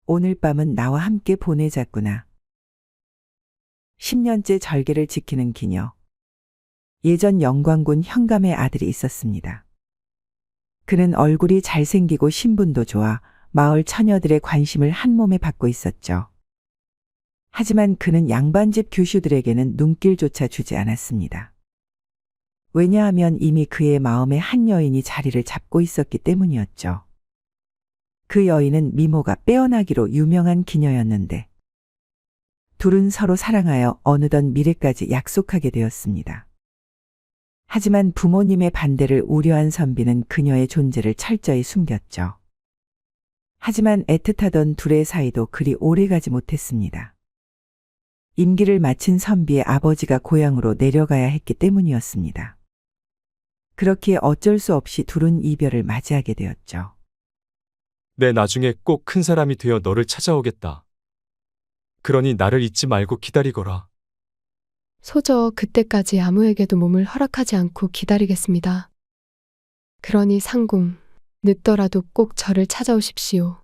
오늘 밤은 나와 함께 보내자꾸나. 10년째 절개를 지키는 기녀. 예전 영광군 현감의 아들이 있었습니다. 그는 얼굴이 잘생기고 신분도 좋아 마을 처녀들의 관심을 한몸에 받고 있었죠. 하지만 그는 양반집 교슈들에게는 눈길조차 주지 않았습니다. 왜냐하면 이미 그의 마음에 한 여인이 자리를 잡고 있었기 때문이었죠. 그 여인은 미모가 빼어나기로 유명한 기녀였는데 둘은 서로 사랑하여 어느덧 미래까지 약속하게 되었습니다. 하지만 부모님의 반대를 우려한 선비는 그녀의 존재를 철저히 숨겼죠. 하지만 애틋하던 둘의 사이도 그리 오래가지 못했습니다. 임기를 마친 선비의 아버지가 고향으로 내려가야 했기 때문이었습니다. 그렇기에 어쩔 수 없이 둘은 이별을 맞이하게 되었죠. 내 나중에 꼭 큰 사람이 되어 너를 찾아오겠다. 그러니 나를 잊지 말고 기다리거라. 소저 그때까지 아무에게도 몸을 허락하지 않고 기다리겠습니다. 그러니 상궁, 늦더라도 꼭 저를 찾아오십시오.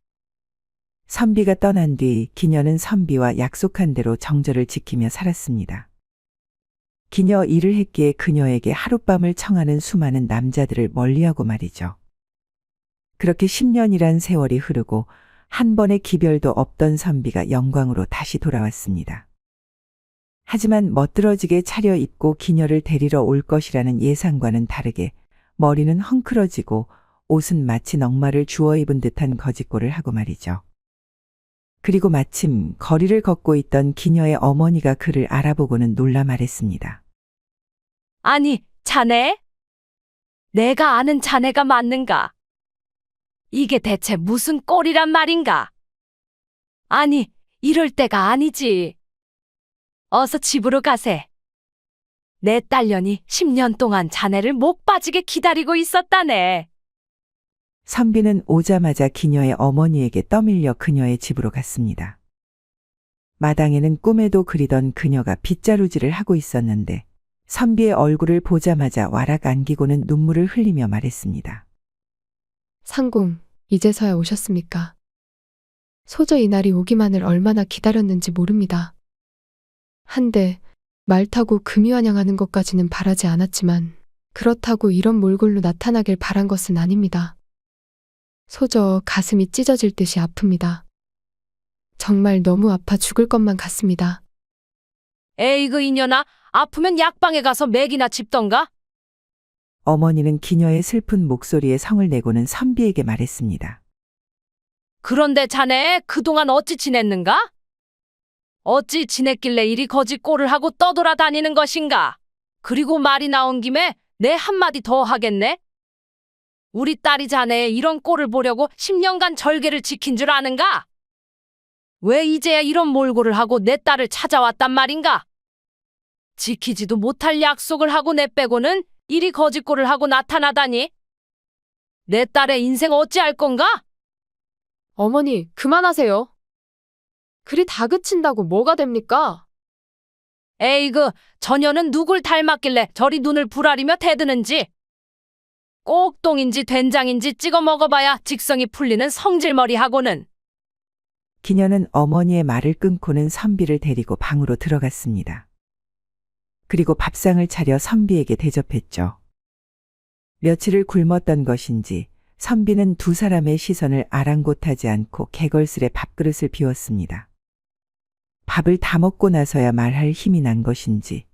선비가 떠난 뒤 기녀는 선비와 약속한 대로 정절을 지키며 살았습니다. 기녀 일을 했기에 그녀에게 하룻밤을 청하는 수많은 남자들을 멀리하고 말이죠. 그렇게 10년이란 세월이 흐르고 한 번의 기별도 없던 선비가 영광으로 다시 돌아왔습니다. 하지만 멋들어지게 차려입고 기녀를 데리러 올 것이라는 예상과는 다르게 머리는 헝클어지고 옷은 마치 넝마를 주워 입은 듯한 거짓골을 하고 말이죠. 그리고 마침 거리를 걷고 있던 기녀의 어머니가 그를 알아보고는 놀라 말했습니다. 아니, 자네? 내가 아는 자네가 맞는가? 이게 대체 무슨 꼴이란 말인가? 아니, 이럴 때가 아니지. 어서 집으로 가세. 내 딸년이 10년 동안 자네를 목 빠지게 기다리고 있었다네. 선비는 오자마자 기녀의 어머니에게 떠밀려 그녀의 집으로 갔습니다. 마당에는 꿈에도 그리던 그녀가 빗자루질을 하고 있었는데 선비의 얼굴을 보자마자 와락 안기고는 눈물을 흘리며 말했습니다. 상궁, 이제서야 오셨습니까? 소저 이날이 오기만을 얼마나 기다렸는지 모릅니다. 한데 말 타고 금이환영하는 것까지는 바라지 않았지만 그렇다고 이런 몰골로 나타나길 바란 것은 아닙니다. 소저 가슴이 찢어질 듯이 아픕니다. 정말 너무 아파 죽을 것만 같습니다. 에이그 이년아, 아프면 약방에 가서 맥이나 짚던가? 어머니는 기녀의 슬픈 목소리에 성을 내고는 선비에게 말했습니다. 그런데 자네 그동안 어찌 지냈는가? 어찌 지냈길래 이리 거짓 꼴을 하고 떠돌아다니는 것인가? 그리고 말이 나온 김에 내 한마디 더 하겠네? 우리 딸이 자네의 이런 꼴을 보려고 10년간 절개를 지킨 줄 아는가? 왜 이제야 이런 몰골을 하고 내 딸을 찾아왔단 말인가? 지키지도 못할 약속을 하고 내 빼고는 이리 거짓골을 하고 나타나다니? 내 딸의 인생 어찌할 건가? 어머니, 그만하세요. 그리 다그친다고 뭐가 됩니까? 에이그, 저녀는 누굴 닮았길래 저리 눈을 부라리며 대드는지. 꼭똥인지 된장인지 찍어 먹어봐야 직성이 풀리는 성질머리하고는. 기녀는 어머니의 말을 끊고는 선비를 데리고 방으로 들어갔습니다. 그리고 밥상을 차려 선비에게 대접했죠. 며칠을 굶었던 것인지 선비는 두 사람의 시선을 아랑곳하지 않고 개걸스레 밥그릇을 비웠습니다. 밥을 다 먹고 나서야 말할 힘이 난 것인지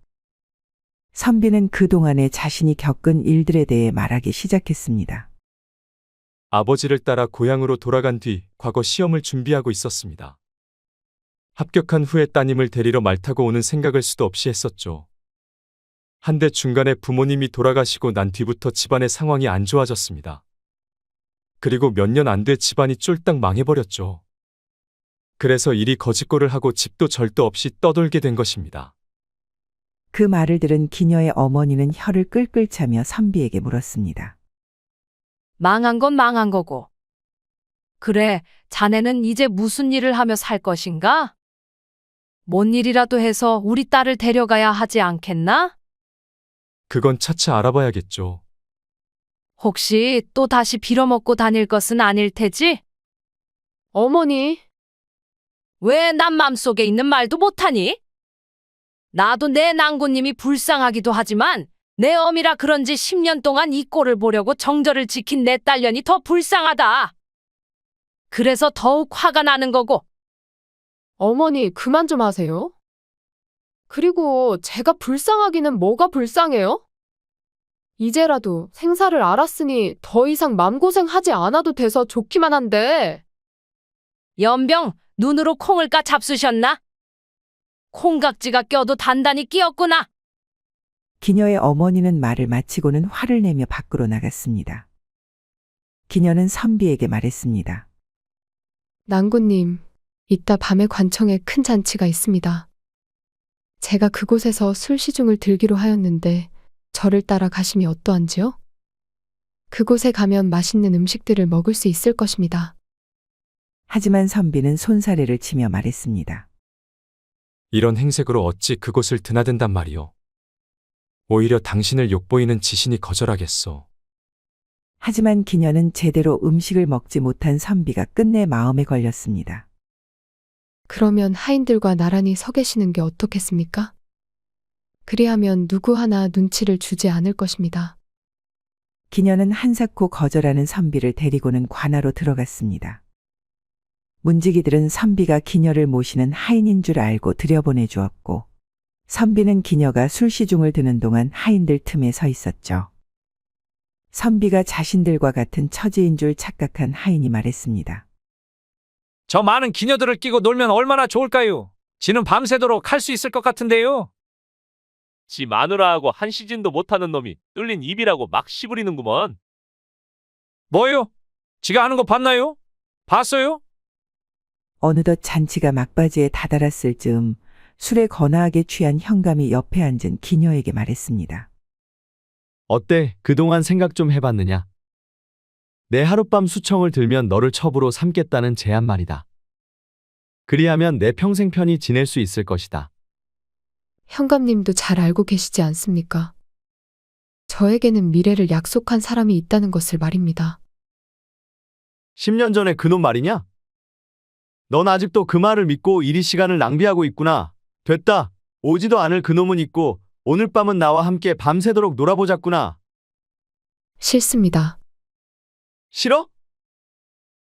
선비는 그동안에 자신이 겪은 일들에 대해 말하기 시작했습니다. 아버지를 따라 고향으로 돌아간 뒤 과거 시험을 준비하고 있었습니다. 합격한 후에 따님을 데리러 말 타고 오는 생각을 수도 없이 했었죠. 한데 중간에 부모님이 돌아가시고 난 뒤부터 집안의 상황이 안 좋아졌습니다. 그리고 몇 년 안 돼 집안이 쫄딱 망해버렸죠. 그래서 이리 거짓골을 하고 집도 절도 없이 떠돌게 된 것입니다. 그 말을 들은 기녀의 어머니는 혀를 끌끌 차며 선비에게 물었습니다. 망한 건 망한 거고. 그래, 자네는 이제 무슨 일을 하며 살 것인가? 뭔 일이라도 해서 우리 딸을 데려가야 하지 않겠나? 그건 차차 알아봐야겠죠. 혹시 또 다시 빌어먹고 다닐 것은 아닐 테지? 어머니, 왜 남 맘속에 있는 말도 못하니? 나도 내 낭구님이 불쌍하기도 하지만 내 어미라 그런지 10년 동안 이 꼴을 보려고 정절을 지킨 내 딸년이 더 불쌍하다. 그래서 더욱 화가 나는 거고. 어머니, 그만 좀 하세요. 그리고 제가 불쌍하기는 뭐가 불쌍해요? 이제라도 생사를 알았으니 더 이상 맘고생하지 않아도 돼서 좋기만 한데. 연병, 눈으로 콩을 까 잡수셨나? 콩각지가 껴도 단단히 끼었구나. 기녀의 어머니는 말을 마치고는 화를 내며 밖으로 나갔습니다. 기녀는 선비에게 말했습니다. 낭구님, 이따 밤에 관청에 큰 잔치가 있습니다. 제가 그곳에서 술 시중을 들기로 하였는데 저를 따라 가심이 어떠한지요? 그곳에 가면 맛있는 음식들을 먹을 수 있을 것입니다. 하지만 선비는 손사래를 치며 말했습니다. 이런 행색으로 어찌 그곳을 드나든단 말이오. 오히려 당신을 욕보이는 지신이 거절하겠소. 하지만 기녀는 제대로 음식을 먹지 못한 선비가 끝내 마음에 걸렸습니다. 그러면 하인들과 나란히 서 계시는 게 어떻겠습니까? 그리하면 누구 하나 눈치를 주지 않을 것입니다. 기녀는 한사코 거절하는 선비를 데리고는 관하로 들어갔습니다. 문지기들은 선비가 기녀를 모시는 하인인 줄 알고 들여보내 주었고, 선비는 기녀가 술시중을 드는 동안 하인들 틈에 서 있었죠. 선비가 자신들과 같은 처지인 줄 착각한 하인이 말했습니다. 저 많은 기녀들을 끼고 놀면 얼마나 좋을까요? 지는 밤새도록 할 수 있을 것 같은데요. 지 마누라하고 한 시즌도 못하는 놈이 뚫린 입이라고 막 씨부리는구먼. 뭐요? 지가 하는 거 봤나요? 봤어요? 어느덧 잔치가 막바지에 다다랐을 즈음 술에 거나하게 취한 현감이 옆에 앉은 기녀에게 말했습니다. 어때? 그동안 생각 좀 해봤느냐? 내 하룻밤 수청을 들면 너를 첩으로 삼겠다는 제안 말이다. 그리하면 내 평생 편히 지낼 수 있을 것이다. 현감님도 잘 알고 계시지 않습니까? 저에게는 미래를 약속한 사람이 있다는 것을 말입니다. 10년 전에 그놈 말이냐? 넌 아직도 그 말을 믿고 이리 시간을 낭비하고 있구나. 됐다. 오지도 않을 그놈은 있고 오늘 밤은 나와 함께 밤새도록 놀아보자꾸나. 싫습니다. 싫어?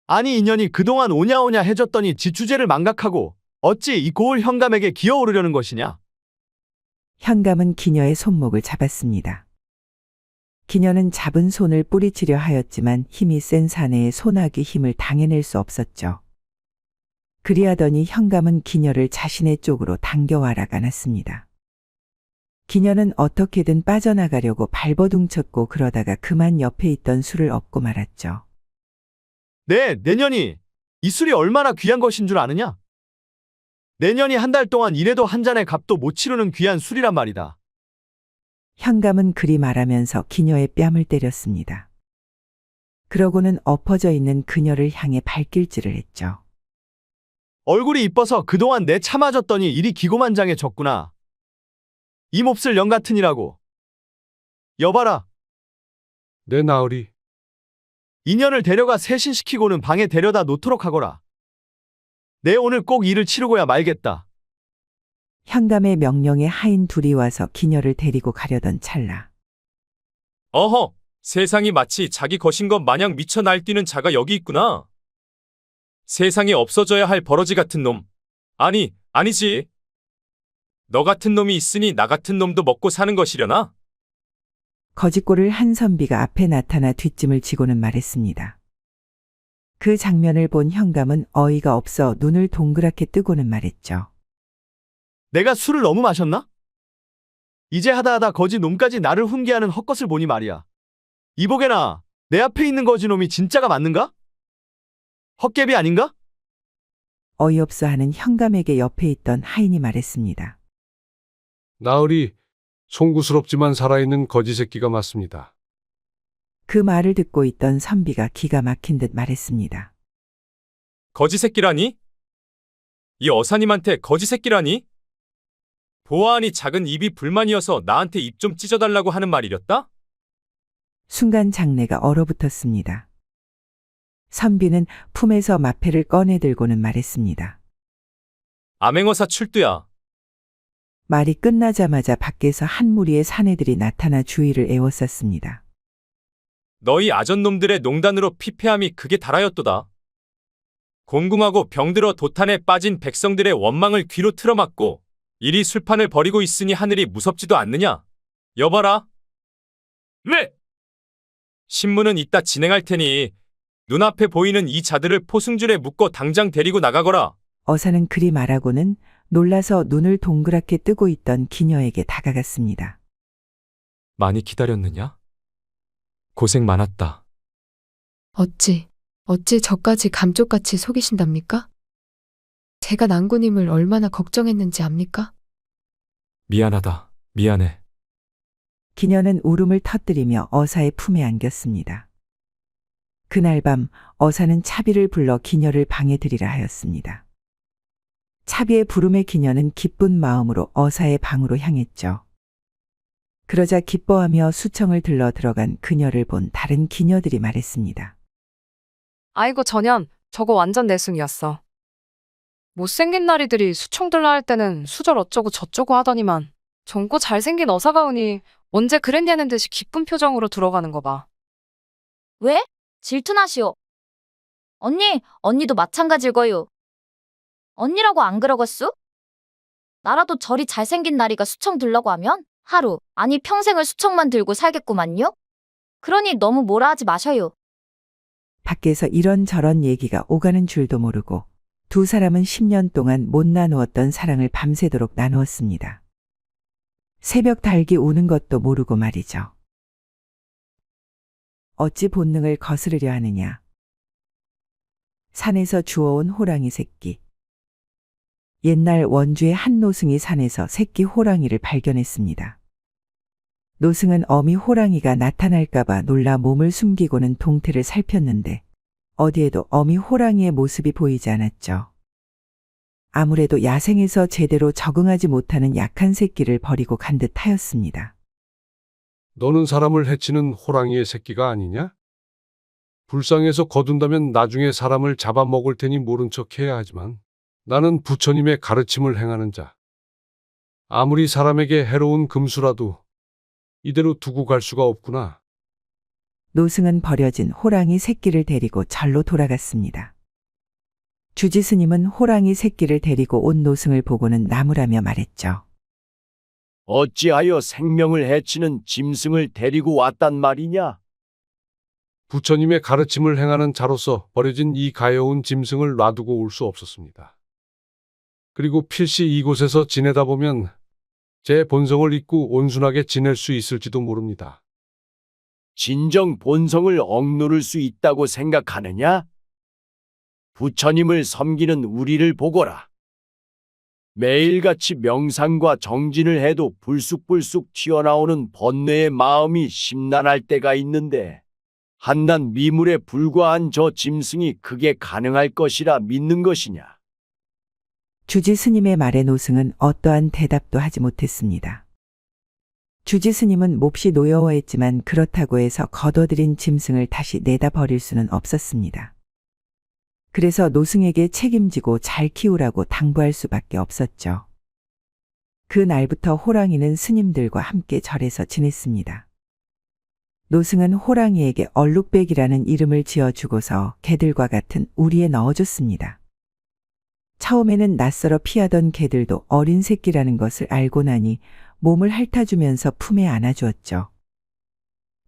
아니 인연이 그동안 오냐오냐 해줬더니 지 주제를 망각하고 어찌 이 고을 현감에게 기어오르려는 것이냐? 현감은 기녀의 손목을 잡았습니다. 기녀는 잡은 손을 뿌리치려 하였지만 힘이 센 사내의 손아귀 힘을 당해낼 수 없었죠. 그리하더니 현감은 기녀를 자신의 쪽으로 당겨와라 가놨습니다. 기녀는 어떻게든 빠져나가려고 발버둥쳤고 그러다가 그만 옆에 있던 술을 엎고 말았죠. 내년이 이 술이 얼마나 귀한 것인 줄 아느냐? 내년이 한 달 동안 일해도 한 잔의 값도 못 치르는 귀한 술이란 말이다. 현감은 그리 말하면서 기녀의 뺨을 때렸습니다. 그러고는 엎어져 있는 그녀를 향해 발길질을 했죠. 얼굴이 이뻐서 그동안 내 참아줬더니 이리 기고만장해졌구나. 이 몹쓸 영 같으니라고. 여봐라. 내 나으리. 인연을 데려가 세신시키고는 방에 데려다 놓도록 하거라. 내 오늘 꼭 일을 치르고야 말겠다. 현감의 명령에 하인 둘이 와서 기녀를 데리고 가려던 찰나. 어허, 세상이 마치 자기 것인 것 마냥 미쳐 날뛰는 자가 여기 있구나. 세상에 없어져야 할 버러지 같은 놈. 아니지. 너 같은 놈이 있으니 나 같은 놈도 먹고 사는 것이려나? 거짓골을 한 선비가 앞에 나타나 뒷짐을 지고는 말했습니다. 그 장면을 본 현감은 어이가 없어 눈을 동그랗게 뜨고는 말했죠. 내가 술을 너무 마셨나? 이제 하다하다 거지 놈까지 나를 훈계하는 헛것을 보니 말이야. 이보게나 내 앞에 있는 거지 놈이 진짜가 맞는가? 헛개비 아닌가? 어이없어 하는 현감에게 옆에 있던 하인이 말했습니다. 나으리, 송구스럽지만 살아있는 거지 새끼가 맞습니다. 그 말을 듣고 있던 선비가 기가 막힌 듯 말했습니다. 거지 새끼라니? 이 어사님한테 거지 새끼라니? 보아하니 작은 입이 불만이어서 나한테 입 좀 찢어달라고 하는 말이렸다? 순간 장내가 얼어붙었습니다. 선비는 품에서 마패를 꺼내 들고는 말했습니다. 암행어사 출두야. 말이 끝나자마자 밖에서 한 무리의 사내들이 나타나 주의를 에워쌌습니다. 너희 아전놈들의 농단으로 피폐함이 극에 달하였도다. 공궁하고 병들어 도탄에 빠진 백성들의 원망을 귀로 틀어막고 이리 술판을 벌이고 있으니 하늘이 무섭지도 않느냐? 여봐라. 네! 신문은 이따 진행할 테니 눈앞에 보이는 이 자들을 포승줄에 묶어 당장 데리고 나가거라. 어사는 그리 말하고는 놀라서 눈을 동그랗게 뜨고 있던 기녀에게 다가갔습니다. 많이 기다렸느냐? 고생 많았다. 어찌 저까지 감쪽같이 속이신답니까? 제가 난구님을 얼마나 걱정했는지 압니까? 미안하다. 미안해. 기녀는 울음을 터뜨리며 어사의 품에 안겼습니다. 그날 밤 어사는 차비를 불러 기녀를 방에 들이라 하였습니다. 차비의 부름에 기녀는 기쁜 마음으로 어사의 방으로 향했죠. 그러자 기뻐하며 수청을 들러 들어간 그녀를 본 다른 기녀들이 말했습니다. 아이고 전현, 저거 완전 내숭이었어. 못생긴 나리들이 수청 들라 할 때는 수절 어쩌고 저쩌고 하더니만 젊고 잘생긴 어사가오니 언제 그랬냐는 듯이 기쁜 표정으로 들어가는 거 봐. 왜? 질투나시오. 언니도 마찬가지일 거요. 언니라고 안 그러겠수? 나라도 저리 잘생긴 나리가 수청 들라고 하면 하루, 아니 평생을 수청만 들고 살겠구만요? 그러니 너무 뭐라 하지 마셔요. 밖에서 이런저런 얘기가 오가는 줄도 모르고 두 사람은 10년 동안 못 나누었던 사랑을 밤새도록 나누었습니다. 새벽 닭이 우는 것도 모르고 말이죠. 어찌 본능을 거스르려 하느냐. 산에서 주워온 호랑이 새끼. 옛날 원주의 한 노승이 산에서 새끼 호랑이를 발견했습니다. 노승은 어미 호랑이가 나타날까봐 놀라 몸을 숨기고는 동태를 살폈는데 어디에도 어미 호랑이의 모습이 보이지 않았죠. 아무래도 야생에서 제대로 적응하지 못하는 약한 새끼를 버리고 간 듯하였습니다. 너는 사람을 해치는 호랑이의 새끼가 아니냐? 불쌍해서 거둔다면 나중에 사람을 잡아먹을 테니 모른 척 해야 하지만 나는 부처님의 가르침을 행하는 자. 아무리 사람에게 해로운 금수라도 이대로 두고 갈 수가 없구나. 노승은 버려진 호랑이 새끼를 데리고 절로 돌아갔습니다. 주지 스님은 호랑이 새끼를 데리고 온 노승을 보고는 나무라며 말했죠. 어찌하여 생명을 해치는 짐승을 데리고 왔단 말이냐? 부처님의 가르침을 행하는 자로서 버려진 이 가여운 짐승을 놔두고 올 수 없었습니다. 그리고 필시 이곳에서 지내다 보면 제 본성을 잊고 온순하게 지낼 수 있을지도 모릅니다. 진정 본성을 억누를 수 있다고 생각하느냐? 부처님을 섬기는 우리를 보거라. 매일같이 명상과 정진을 해도 불쑥불쑥 튀어나오는 번뇌의 마음이 심란할 때가 있는데 한낱 미물에 불과한 저 짐승이 그게 가능할 것이라 믿는 것이냐? 주지 스님의 말에 노승은 어떠한 대답도 하지 못했습니다. 주지 스님은 몹시 노여워했지만 그렇다고 해서 거둬들인 짐승을 다시 내다 버릴 수는 없었습니다. 그래서 노승에게 책임지고 잘 키우라고 당부할 수밖에 없었죠. 그 날부터 호랑이는 스님들과 함께 절에서 지냈습니다. 노승은 호랑이에게 얼룩백이라는 이름을 지어주고서 개들과 같은 우리에 넣어줬습니다. 처음에는 낯설어 피하던 개들도 어린 새끼라는 것을 알고 나니 몸을 핥아주면서 품에 안아주었죠.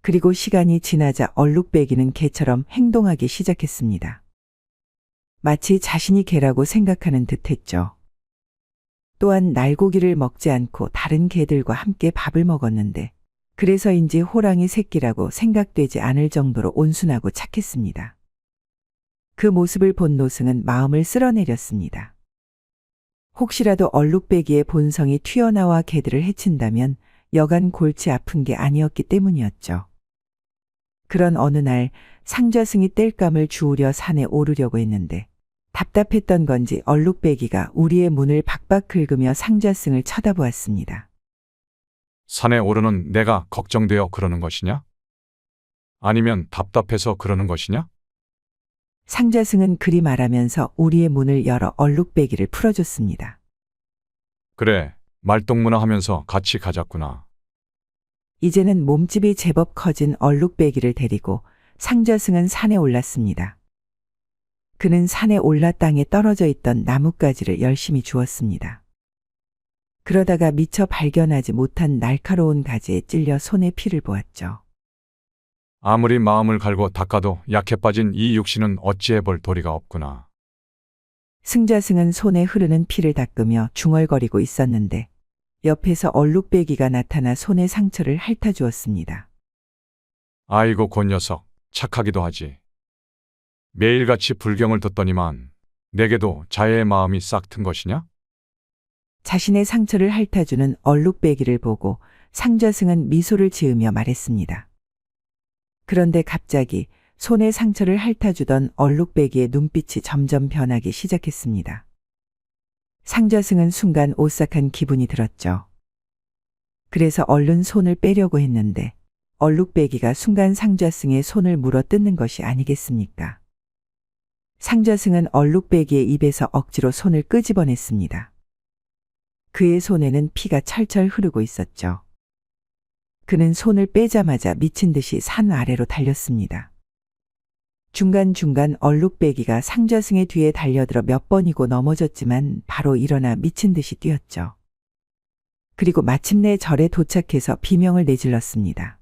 그리고 시간이 지나자 얼룩배기는 개처럼 행동하기 시작했습니다. 마치 자신이 개라고 생각하는 듯했죠. 또한 날고기를 먹지 않고 다른 개들과 함께 밥을 먹었는데 그래서인지 호랑이 새끼라고 생각되지 않을 정도로 온순하고 착했습니다. 그 모습을 본 노승은 마음을 쓸어내렸습니다. 혹시라도 얼룩배기의 본성이 튀어나와 개들을 해친다면 여간 골치 아픈 게 아니었기 때문이었죠. 그런 어느 날 상좌승이 땔감을 주우려 산에 오르려고 했는데 답답했던 건지 얼룩배기가 우리의 문을 박박 긁으며 상좌승을 쳐다보았습니다. 산에 오르는 내가 걱정되어 그러는 것이냐? 아니면 답답해서 그러는 것이냐? 상좌승은 그리 말하면서 우리의 문을 열어 얼룩배기를 풀어줬습니다. 그래, 말동무나 하면서 같이 가자꾸나. 이제는 몸집이 제법 커진 얼룩배기를 데리고 상저승은 산에 올랐습니다. 그는 산에 올라 땅에 떨어져 있던 나뭇가지를 열심히 주웠습니다. 그러다가 미처 발견하지 못한 날카로운 가지에 찔려 손에 피를 보았죠. 아무리 마음을 갈고 닦아도 약해 빠진 이 육신은 어찌해 볼 도리가 없구나. 승자승은 손에 흐르는 피를 닦으며 중얼거리고 있었는데 옆에서 얼룩배기가 나타나 손의 상처를 핥아주었습니다. 아이고 곧 녀석, 착하기도 하지. 매일같이 불경을 듣더니만 내게도 자애의 마음이 싹 튼 것이냐? 자신의 상처를 핥아주는 얼룩배기를 보고 상자승은 미소를 지으며 말했습니다. 그런데 갑자기 손에 상처를 핥아주던 얼룩배기의 눈빛이 점점 변하기 시작했습니다. 상자승은 순간 오싹한 기분이 들었죠. 그래서 얼른 손을 빼려고 했는데 얼룩배기가 순간 상자승의 손을 물어 뜯는 것이 아니겠습니까? 상자승은 얼룩배기의 입에서 억지로 손을 끄집어냈습니다. 그의 손에는 피가 철철 흐르고 있었죠. 그는 손을 빼자마자 미친 듯이 산 아래로 달렸습니다. 중간중간 얼룩배기가 상자승의 뒤에 달려들어 몇 번이고 넘어졌지만 바로 일어나 미친 듯이 뛰었죠. 그리고 마침내 절에 도착해서 비명을 내질렀습니다.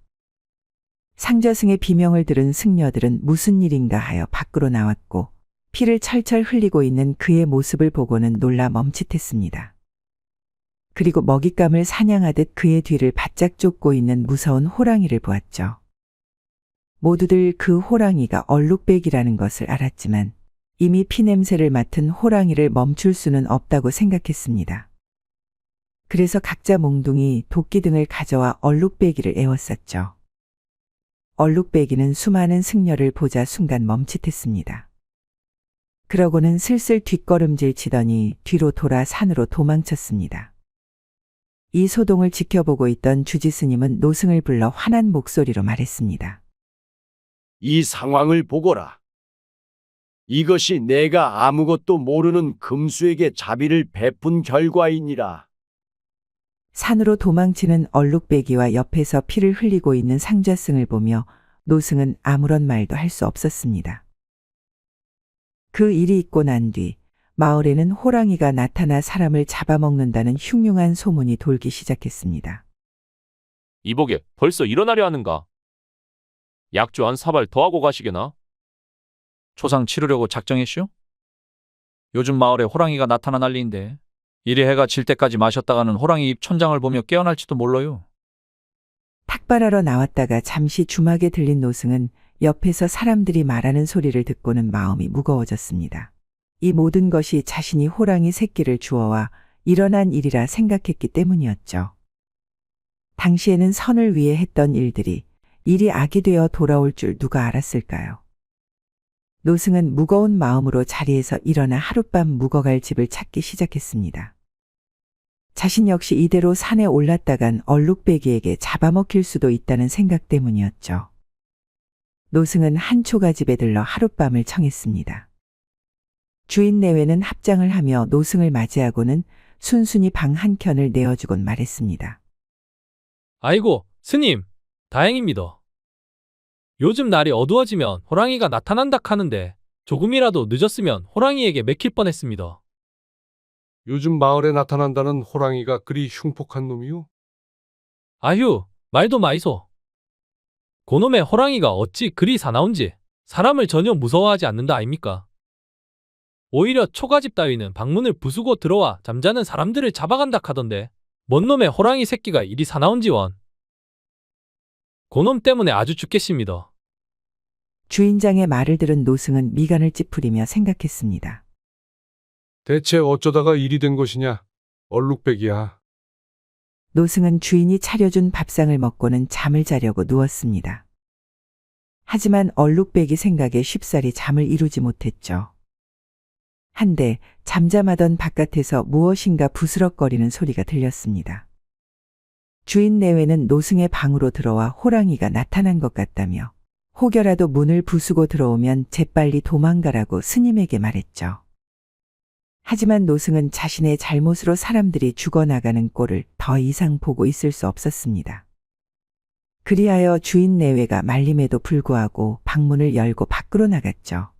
상자승의 비명을 들은 승려들은 무슨 일인가 하여 밖으로 나왔고 피를 철철 흘리고 있는 그의 모습을 보고는 놀라 멈칫했습니다. 그리고 먹잇감을 사냥하듯 그의 뒤를 바짝 쫓고 있는 무서운 호랑이를 보았죠. 모두들 그 호랑이가 얼룩배기라는 것을 알았지만 이미 피냄새를 맡은 호랑이를 멈출 수는 없다고 생각했습니다. 그래서 각자 몽둥이, 도끼 등을 가져와 얼룩배기를 에워쌌죠. 얼룩배기는 수많은 승려를 보자 순간 멈칫했습니다. 그러고는 슬슬 뒷걸음질 치더니 뒤로 돌아 산으로 도망쳤습니다. 이 소동을 지켜보고 있던 주지스님은 노승을 불러 환한 목소리로 말했습니다. 이 상황을 보거라. 이것이 내가 아무것도 모르는 금수에게 자비를 베푼 결과이니라. 산으로 도망치는 얼룩배기와 옆에서 피를 흘리고 있는 상자승을 보며 노승은 아무런 말도 할 수 없었습니다. 그 일이 있고 난 뒤 마을에는 호랑이가 나타나 사람을 잡아먹는다는 흉흉한 소문이 돌기 시작했습니다. 이보게 벌써 일어나려 하는가? 약주 한 사발 더 하고 가시게나? 초상 치르려고 작정했슈? 요즘 마을에 호랑이가 나타나 난리인데 이리 해가 질 때까지 마셨다가는 호랑이 입 천장을 보며 깨어날지도 몰라요. 탁발하러 나왔다가 잠시 주막에 들린 노승은 옆에서 사람들이 말하는 소리를 듣고는 마음이 무거워졌습니다. 이 모든 것이 자신이 호랑이 새끼를 주워와 일어난 일이라 생각했기 때문이었죠. 당시에는 선을 위해 했던 일들이 일이 악이 되어 돌아올 줄 누가 알았을까요? 노승은 무거운 마음으로 자리에서 일어나 하룻밤 묵어갈 집을 찾기 시작했습니다. 자신 역시 이대로 산에 올랐다간 얼룩배기에게 잡아먹힐 수도 있다는 생각 때문이었죠. 노승은 한 초가집에 들러 하룻밤을 청했습니다. 주인 내외는 합장을 하며 노승을 맞이하고는 순순히 방 한 켠을 내어주곤 말했습니다. 아이고, 스님, 다행입니다. 요즘 날이 어두워지면 호랑이가 나타난다 하는데 조금이라도 늦었으면 호랑이에게 맥힐 뻔했습니다. 요즘 마을에 나타난다는 호랑이가 그리 흉폭한 놈이요? 아휴, 말도 마이소. 고놈의 호랑이가 어찌 그리 사나운지 사람을 전혀 무서워하지 않는다 아닙니까? 오히려 초가집 따위는 방문을 부수고 들어와 잠자는 사람들을 잡아간다 하던데 뭔 놈의 호랑이 새끼가 이리 사나운지원. 고놈 때문에 아주 죽겠습니다. 주인장의 말을 들은 노승은 미간을 찌푸리며 생각했습니다. 대체 어쩌다가 일이 된 것이냐? 얼룩배기야. 노승은 주인이 차려준 밥상을 먹고는 잠을 자려고 누웠습니다. 하지만 얼룩배기 생각에 쉽사리 잠을 이루지 못했죠. 한데 잠잠하던 바깥에서 무엇인가 부스럭거리는 소리가 들렸습니다. 주인 내외는 노승의 방으로 들어와 호랑이가 나타난 것 같다며 혹여라도 문을 부수고 들어오면 재빨리 도망가라고 스님에게 말했죠. 하지만 노승은 자신의 잘못으로 사람들이 죽어나가는 꼴을 더 이상 보고 있을 수 없었습니다. 그리하여 주인 내외가 말림에도 불구하고 방문을 열고 밖으로 나갔죠.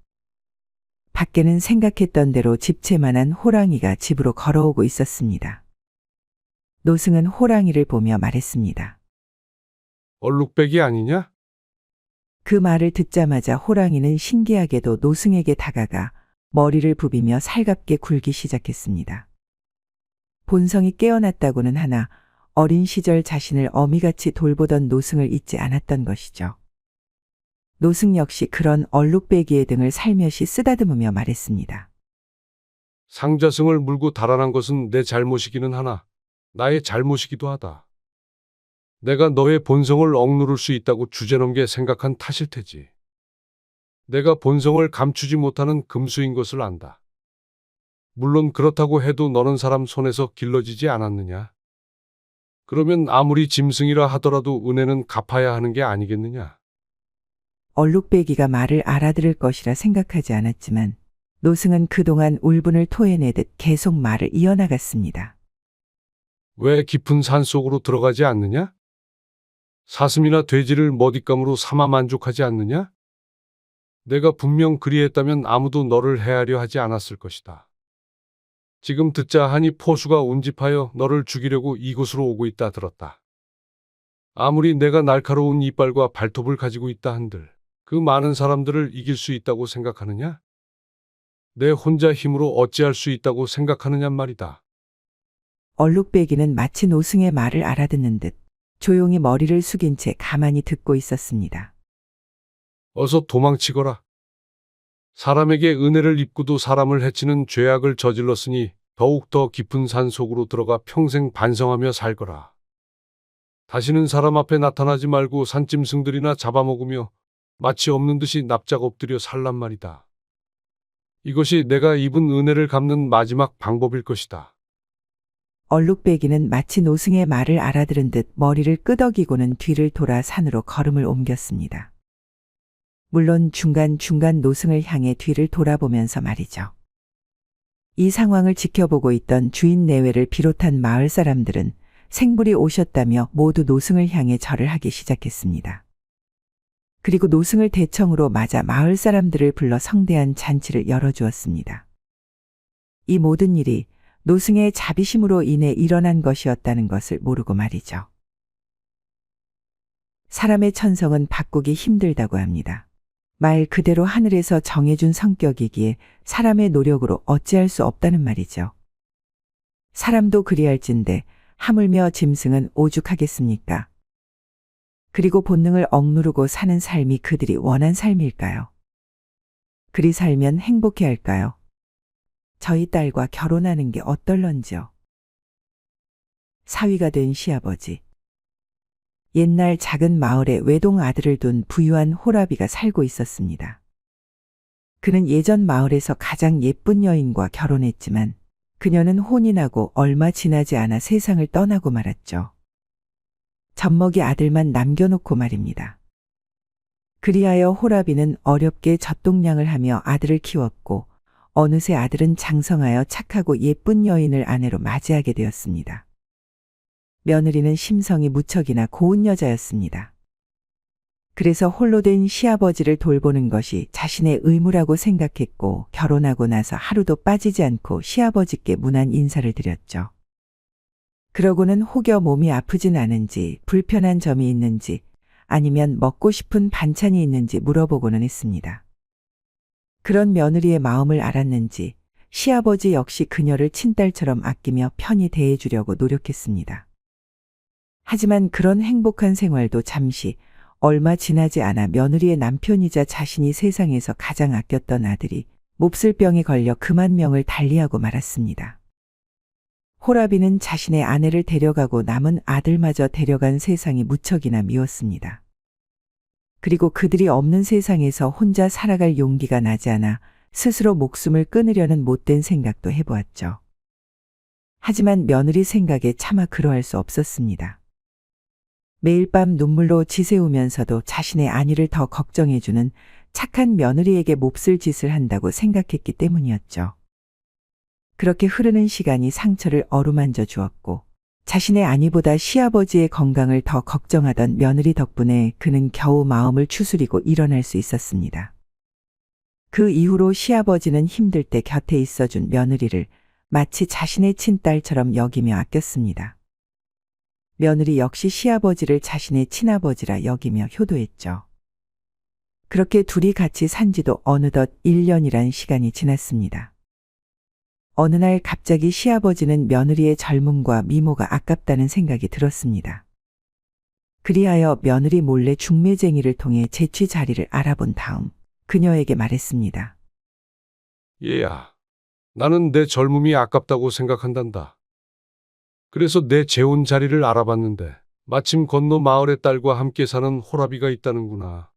밖에는 생각했던 대로 집채만한 호랑이가 집으로 걸어오고 있었습니다. 노승은 호랑이를 보며 말했습니다. 얼룩배기 아니냐? 그 말을 듣자마자 호랑이는 신기하게도 노승에게 다가가 머리를 부비며 살갑게 굴기 시작했습니다. 본성이 깨어났다고는 하나 어린 시절 자신을 어미같이 돌보던 노승을 잊지 않았던 것이죠. 노승 역시 그런 얼룩배기의 등을 살며시 쓰다듬으며 말했습니다. 상자승을 물고 달아난 것은 내 잘못이기는 하나 나의 잘못이기도 하다. 내가 너의 본성을 억누를 수 있다고 주제넘게 생각한 탓일 테지. 내가 본성을 감추지 못하는 금수인 것을 안다. 물론 그렇다고 해도 너는 사람 손에서 길러지지 않았느냐? 그러면 아무리 짐승이라 하더라도 은혜는 갚아야 하는 게 아니겠느냐? 얼룩배기가 말을 알아들을 것이라 생각하지 않았지만 노승은 그동안 울분을 토해내듯 계속 말을 이어나갔습니다. 왜 깊은 산속으로 들어가지 않느냐? 사슴이나 돼지를 먹잇감으로 삼아 만족하지 않느냐? 내가 분명 그리했다면 아무도 너를 해하려 하지 않았을 것이다. 지금 듣자 하니 포수가 운집하여 너를 죽이려고 이곳으로 오고 있다 들었다. 아무리 내가 날카로운 이빨과 발톱을 가지고 있다 한들 그 많은 사람들을 이길 수 있다고 생각하느냐? 내 혼자 힘으로 어찌할 수 있다고 생각하느냐 말이다. 얼룩배기는 마치 노승의 말을 알아듣는 듯 조용히 머리를 숙인 채 가만히 듣고 있었습니다. 어서 도망치거라. 사람에게 은혜를 입고도 사람을 해치는 죄악을 저질렀으니 더욱 더 깊은 산 속으로 들어가 평생 반성하며 살거라. 다시는 사람 앞에 나타나지 말고 산짐승들이나 잡아먹으며 마치 없는 듯이 납작 엎드려 살란 말이다. 이것이 내가 입은 은혜를 갚는 마지막 방법일 것이다. 얼룩배기는 마치 노승의 말을 알아들은 듯 머리를 끄덕이고는 뒤를 돌아 산으로 걸음을 옮겼습니다. 물론 중간중간 노승을 향해 뒤를 돌아보면서 말이죠. 이 상황을 지켜보고 있던 주인 내외를 비롯한 마을 사람들은 생불이 오셨다며 모두 노승을 향해 절을 하기 시작했습니다. 그리고 노승을 대청으로 맞아 마을 사람들을 불러 성대한 잔치를 열어주었습니다. 이 모든 일이 노승의 자비심으로 인해 일어난 것이었다는 것을 모르고 말이죠. 사람의 천성은 바꾸기 힘들다고 합니다. 말 그대로 하늘에서 정해준 성격이기에 사람의 노력으로 어찌할 수 없다는 말이죠. 사람도 그리할진데 하물며 짐승은 오죽하겠습니까? 그리고 본능을 억누르고 사는 삶이 그들이 원한 삶일까요? 그리 살면 행복해할까요? 저희 딸과 결혼하는 게 어떨런지요? 사위가 된 시아버지. 옛날 작은 마을에 외동 아들을 둔 부유한 호라비가 살고 있었습니다. 그는 예전 마을에서 가장 예쁜 여인과 결혼했지만 그녀는 혼이 나고 얼마 지나지 않아 세상을 떠나고 말았죠. 젖먹이 아들만 남겨놓고 말입니다. 그리하여 호라비는 어렵게 젖동량을 하며 아들을 키웠고 어느새 아들은 장성하여 착하고 예쁜 여인을 아내로 맞이하게 되었습니다. 며느리는 심성이 무척이나 고운 여자였습니다. 그래서 홀로 된 시아버지를 돌보는 것이 자신의 의무라고 생각했고 결혼하고 나서 하루도 빠지지 않고 시아버지께 문안 인사를 드렸죠. 그러고는 혹여 몸이 아프진 않은지 불편한 점이 있는지 아니면 먹고 싶은 반찬이 있는지 물어보고는 했습니다. 그런 며느리의 마음을 알았는지 시아버지 역시 그녀를 친딸처럼 아끼며 편히 대해주려고 노력했습니다. 하지만 그런 행복한 생활도 잠시 얼마 지나지 않아 며느리의 남편이자 자신이 세상에서 가장 아꼈던 아들이 몹쓸 병에 걸려 그만 명을 달리하고 말았습니다. 호라비는 자신의 아내를 데려가고 남은 아들마저 데려간 세상이 무척이나 미웠습니다. 그리고 그들이 없는 세상에서 혼자 살아갈 용기가 나지 않아 스스로 목숨을 끊으려는 못된 생각도 해보았죠. 하지만 며느리 생각에 차마 그러할 수 없었습니다. 매일 밤 눈물로 지새우면서도 자신의 안위를 더 걱정해주는 착한 며느리에게 몹쓸 짓을 한다고 생각했기 때문이었죠. 그렇게 흐르는 시간이 상처를 어루만져 주었고 자신의 아니보다 시아버지의 건강을 더 걱정하던 며느리 덕분에 그는 겨우 마음을 추스리고 일어날 수 있었습니다. 그 이후로 시아버지는 힘들 때 곁에 있어준 며느리를 마치 자신의 친딸처럼 여기며 아꼈습니다. 며느리 역시 시아버지를 자신의 친아버지라 여기며 효도했죠. 그렇게 둘이 같이 산 지도 어느덧 1년이란 시간이 지났습니다. 어느 날 갑자기 시아버지는 며느리의 젊음과 미모가 아깝다는 생각이 들었습니다. 그리하여 며느리 몰래 중매쟁이를 통해 재취 자리를 알아본 다음 그녀에게 말했습니다. 얘야, 나는 내 젊음이 아깝다고 생각한단다. 그래서 내 재혼 자리를 알아봤는데 마침 건너 마을의 딸과 함께 사는 호라비가 있다는구나.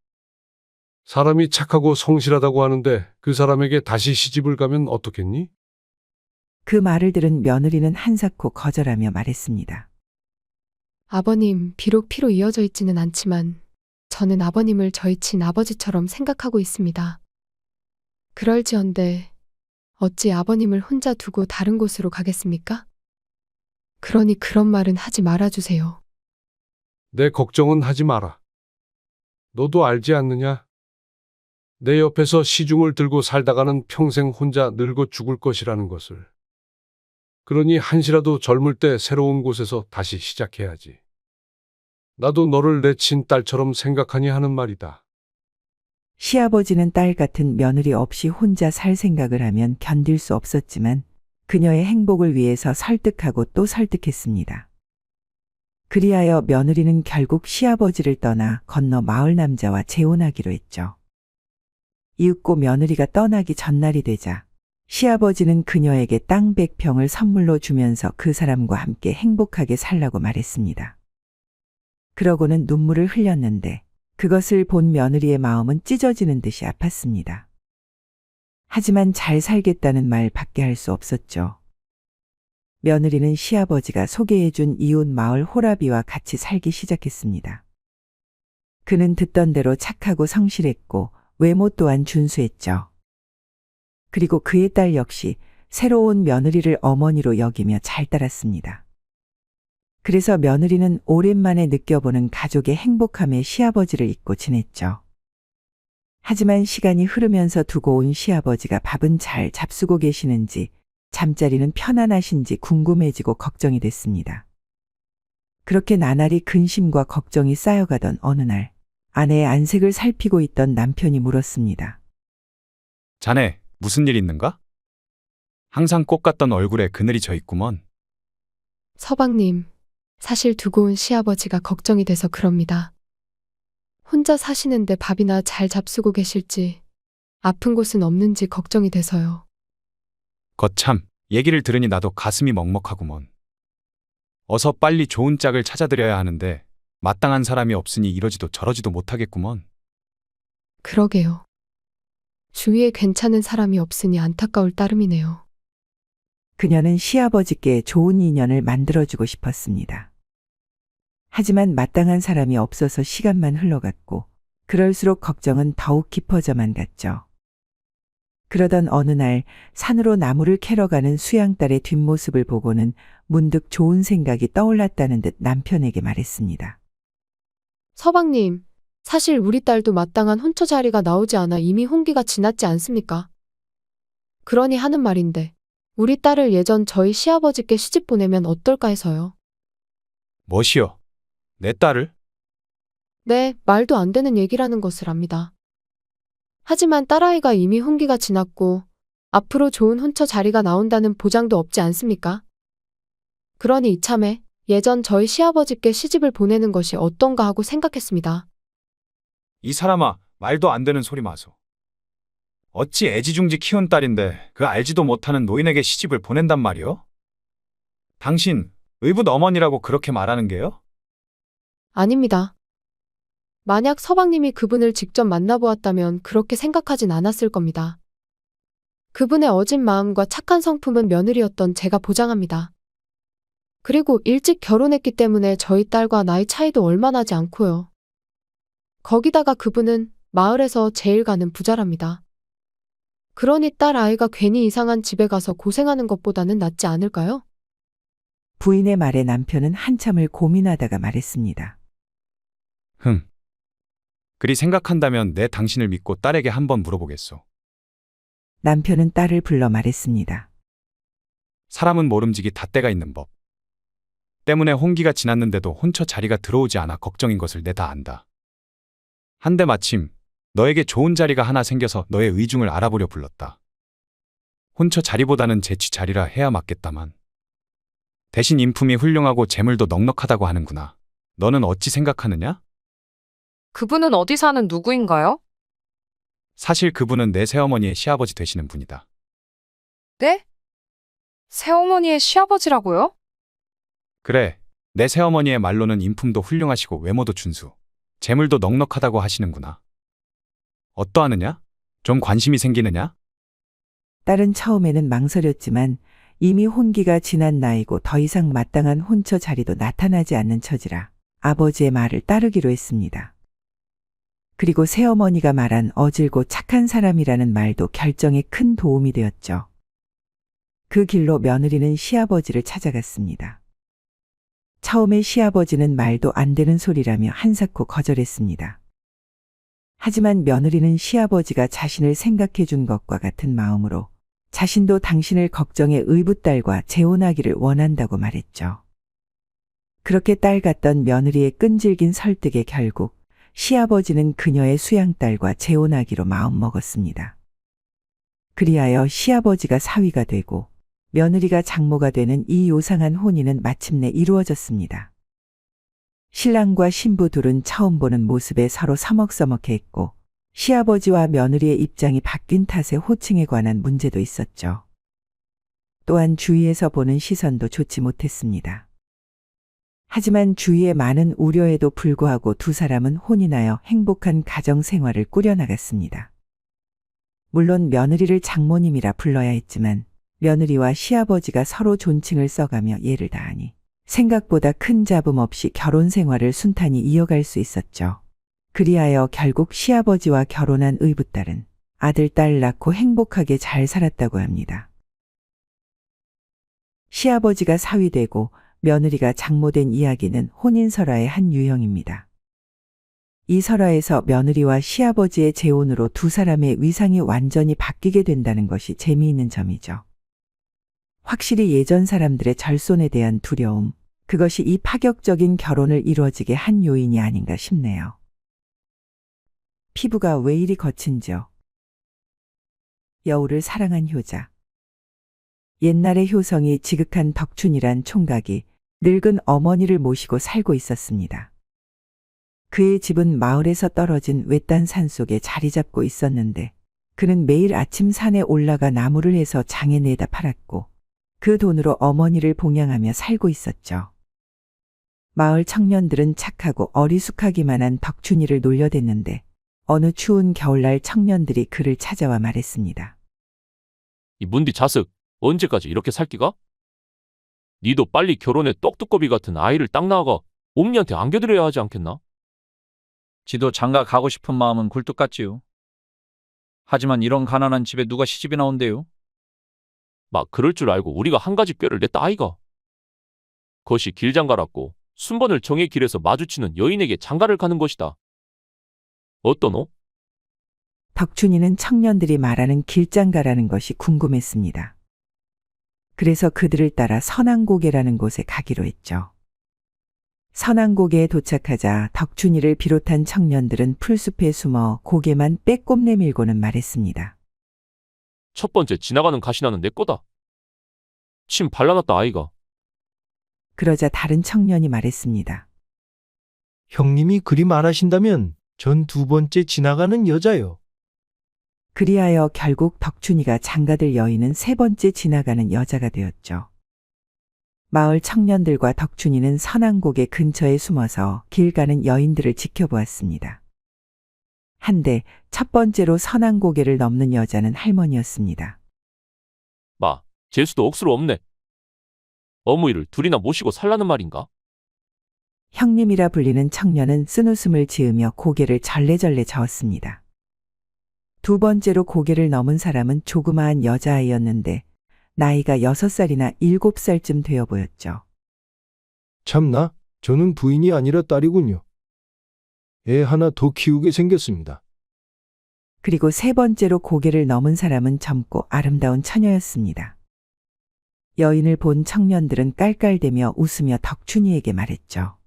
사람이 착하고 성실하다고 하는데 그 사람에게 다시 시집을 가면 어떻겠니? 그 말을 들은 며느리는 한사코 거절하며 말했습니다. 아버님, 비록 피로 이어져 있지는 않지만 저는 아버님을 저희 친아버지처럼 생각하고 있습니다. 그럴지언데 어찌 아버님을 혼자 두고 다른 곳으로 가겠습니까? 그러니 그런 말은 하지 말아주세요. 내 걱정은 하지 마라. 너도 알지 않느냐? 내 옆에서 시중을 들고 살다가는 평생 혼자 늙어 죽을 것이라는 것을. 그러니 한시라도 젊을 때 새로운 곳에서 다시 시작해야지. 나도 너를 내 친딸처럼 생각하니 하는 말이다. 시아버지는 딸 같은 며느리 없이 혼자 살 생각을 하면 견딜 수 없었지만 그녀의 행복을 위해서 설득하고 또 설득했습니다. 그리하여 며느리는 결국 시아버지를 떠나 건너 마을 남자와 재혼하기로 했죠. 이윽고 며느리가 떠나기 전날이 되자 시아버지는 그녀에게 땅 100평을 선물로 주면서 그 사람과 함께 행복하게 살라고 말했습니다. 그러고는 눈물을 흘렸는데 그것을 본 며느리의 마음은 찢어지는 듯이 아팠습니다. 하지만 잘 살겠다는 말 밖에 할 수 없었죠. 며느리는 시아버지가 소개해준 이웃 마을 호라비와 같이 살기 시작했습니다. 그는 듣던 대로 착하고 성실했고 외모 또한 준수했죠. 그리고 그의 딸 역시 새로운 며느리를 어머니로 여기며 잘 따랐습니다. 그래서 며느리는 오랜만에 느껴보는 가족의 행복함에 시아버지를 잊고 지냈죠. 하지만 시간이 흐르면서 두고 온 시아버지가 밥은 잘 잡수고 계시는지 잠자리는 편안하신지 궁금해지고 걱정이 됐습니다. 그렇게 나날이 근심과 걱정이 쌓여가던 어느 날 아내의 안색을 살피고 있던 남편이 물었습니다. 자네, 무슨 일 있는가? 항상 꽃 같던 얼굴에 그늘이 져 있구먼. 서방님, 사실 두고 온 시아버지가 걱정이 돼서 그럽니다. 혼자 사시는데 밥이나 잘 잡수고 계실지, 아픈 곳은 없는지 걱정이 돼서요. 거참, 얘기를 들으니 나도 가슴이 먹먹하구먼. 어서 빨리 좋은 짝을 찾아드려야 하는데 마땅한 사람이 없으니 이러지도 저러지도 못하겠구먼. 그러게요. 주위에 괜찮은 사람이 없으니 안타까울 따름이네요. 그녀는 시아버지께 좋은 인연을 만들어주고 싶었습니다. 하지만 마땅한 사람이 없어서 시간만 흘러갔고 그럴수록 걱정은 더욱 깊어져만 갔죠. 그러던 어느 날 산으로 나무를 캐러 가는 수양딸의 뒷모습을 보고는 문득 좋은 생각이 떠올랐다는 듯 남편에게 말했습니다. 서방님, 사실 우리 딸도 마땅한 혼처 자리가 나오지 않아 이미 혼기가 지났지 않습니까? 그러니 하는 말인데 우리 딸을 예전 저희 시아버지께 시집 보내면 어떨까 해서요. 뭐시여? 내 딸을? 네, 말도 안 되는 얘기라는 것을 압니다. 하지만 딸아이가 이미 혼기가 지났고 앞으로 좋은 혼처 자리가 나온다는 보장도 없지 않습니까? 그러니 이참에 예전 저희 시아버지께 시집을 보내는 것이 어떤가 하고 생각했습니다. 이 사람아, 말도 안 되는 소리 마소. 어찌 애지중지 키운 딸인데 그 알지도 못하는 노인에게 시집을 보낸단 말이오? 당신 의붓 어머니라고 그렇게 말하는 게요? 아닙니다. 만약 서방님이 그분을 직접 만나보았다면 그렇게 생각하진 않았을 겁니다. 그분의 어진 마음과 착한 성품은 며느리였던 제가 보장합니다. 그리고 일찍 결혼했기 때문에 저희 딸과 나이 차이도 얼마 나지 않고요. 거기다가 그분은 마을에서 제일 가는 부자랍니다. 그러니 딸 아이가 괜히 이상한 집에 가서 고생하는 것보다는 낫지 않을까요? 부인의 말에 남편은 한참을 고민하다가 말했습니다. 그리 생각한다면 내 당신을 믿고 딸에게 한번 물어보겠소. 남편은 딸을 불러 말했습니다. 사람은 모름지기 닷대가 있는 법. 때문에 혼기가 지났는데도 혼처 자리가 들어오지 않아 걱정인 것을 내 다 안다. 한데 마침 너에게 좋은 자리가 하나 생겨서 너의 의중을 알아보려 불렀다. 혼처 자리보다는 재취 자리라 해야 맞겠다만. 대신 인품이 훌륭하고 재물도 넉넉하다고 하는구나. 너는 어찌 생각하느냐? 그분은 어디 사는 누구인가요? 사실 그분은 내 새어머니의 시아버지 되시는 분이다. 네? 새어머니의 시아버지라고요? 그래, 내 새어머니의 말로는 인품도 훌륭하시고 외모도 준수, 재물도 넉넉하다고 하시는구나. 어떠하느냐? 좀 관심이 생기느냐? 딸은 처음에는 망설였지만 이미 혼기가 지난 나이고 더 이상 마땅한 혼처 자리도 나타나지 않는 처지라 아버지의 말을 따르기로 했습니다. 그리고 새어머니가 말한 어질고 착한 사람이라는 말도 결정에 큰 도움이 되었죠. 그 길로 며느리는 시아버지를 찾아갔습니다. 처음에 시아버지는 말도 안 되는 소리라며 한사코 거절했습니다. 하지만 며느리는 시아버지가 자신을 생각해 준 것과 같은 마음으로 자신도 당신을 걱정해 의붓딸과 재혼하기를 원한다고 말했죠. 그렇게 딸 같던 며느리의 끈질긴 설득에 결국 시아버지는 그녀의 수양딸과 재혼하기로 마음먹었습니다. 그리하여 시아버지가 사위가 되고 며느리가 장모가 되는 이 요상한 혼인은 마침내 이루어졌습니다. 신랑과 신부 둘은 처음 보는 모습에 서로 서먹서먹해했고 시아버지와 며느리의 입장이 바뀐 탓에 호칭에 관한 문제도 있었죠. 또한 주위에서 보는 시선도 좋지 못했습니다. 하지만 주위의 많은 우려에도 불구하고 두 사람은 혼인하여 행복한 가정 생활을 꾸려나갔습니다. 물론 며느리를 장모님이라 불러야 했지만 며느리와 시아버지가 서로 존칭을 써가며 예를 다하니 생각보다 큰 잡음 없이 결혼 생활을 순탄히 이어갈 수 있었죠. 그리하여 결국 시아버지와 결혼한 의붓딸은 아들, 딸 낳고 행복하게 잘 살았다고 합니다. 시아버지가 사위되고 며느리가 장모된 이야기는 혼인설화의 한 유형입니다. 이 설화에서 며느리와 시아버지의 재혼으로 두 사람의 위상이 완전히 바뀌게 된다는 것이 재미있는 점이죠. 확실히 예전 사람들의 절손에 대한 두려움, 그것이 이 파격적인 결혼을 이루어지게 한 요인이 아닌가 싶네요. 피부가 왜 이리 거친지요? 여우를 사랑한 효자. 옛날의 효성이 지극한 덕춘이란 총각이 늙은 어머니를 모시고 살고 있었습니다. 그의 집은 마을에서 떨어진 외딴 산 속에 자리 잡고 있었는데 그는 매일 아침 산에 올라가 나무를 해서 장에 내다 팔았고 그 돈으로 어머니를 봉양하며 살고 있었죠. 마을 청년들은 착하고 어리숙하기만 한 덕춘이를 놀려댔는데 어느 추운 겨울날 청년들이 그를 찾아와 말했습니다. 이 문디 자식, 언제까지 이렇게 살 끼가? 니도 빨리 결혼해 떡두꺼비 같은 아이를 딱 낳아가 옴니한테 안겨드려야 하지 않겠나? 지도 장가 가고 싶은 마음은 굴뚝 같지요. 하지만 이런 가난한 집에 누가 시집이 나온대요? 막 그럴 줄 알고 우리가 한 가지 꾀를 냈다 아이가. 그것이 길장가랍고 순번을 정의 길에서 마주치는 여인에게 장가를 가는 것이다. 어떠노? 덕춘이는 청년들이 말하는 길장가라는 것이 궁금했습니다. 그래서 그들을 따라 선앙고개라는 곳에 가기로 했죠. 선앙고개에 도착하자 덕춘이를 비롯한 청년들은 풀숲에 숨어 고개만 빼꼼 내밀고는 말했습니다. 첫 번째 지나가는 가시나는 내 거다. 침 발라놨다 아이가. 그러자 다른 청년이 말했습니다. 형님이 그리 말하신다면 전 두 번째 지나가는 여자요. 그리하여 결국 덕춘이가 장가들 여인은 세 번째 지나가는 여자가 되었죠. 마을 청년들과 덕춘이는 선앙고개 근처에 숨어서 길 가는 여인들을 지켜보았습니다. 한데 첫 번째로 선앙고개를 넘는 여자는 할머니였습니다. 마, 재수도 억수로 없네. 어머니를 둘이나 모시고 살라는 말인가? 형님이라 불리는 청년은 쓴웃음을 지으며 고개를 절레절레 저었습니다. 두 번째로 고개를 넘은 사람은 조그마한 여자아이였는데 나이가 6살이나 7살쯤 되어 보였죠. 참나, 저는 부인이 아니라 딸이군요. 애 하나 더 키우게 생겼습니다. 그리고 세 번째로 고개를 넘은 사람은 젊고 아름다운 처녀였습니다. 여인을 본 청년들은 깔깔대며 웃으며 덕춘이에게 말했죠.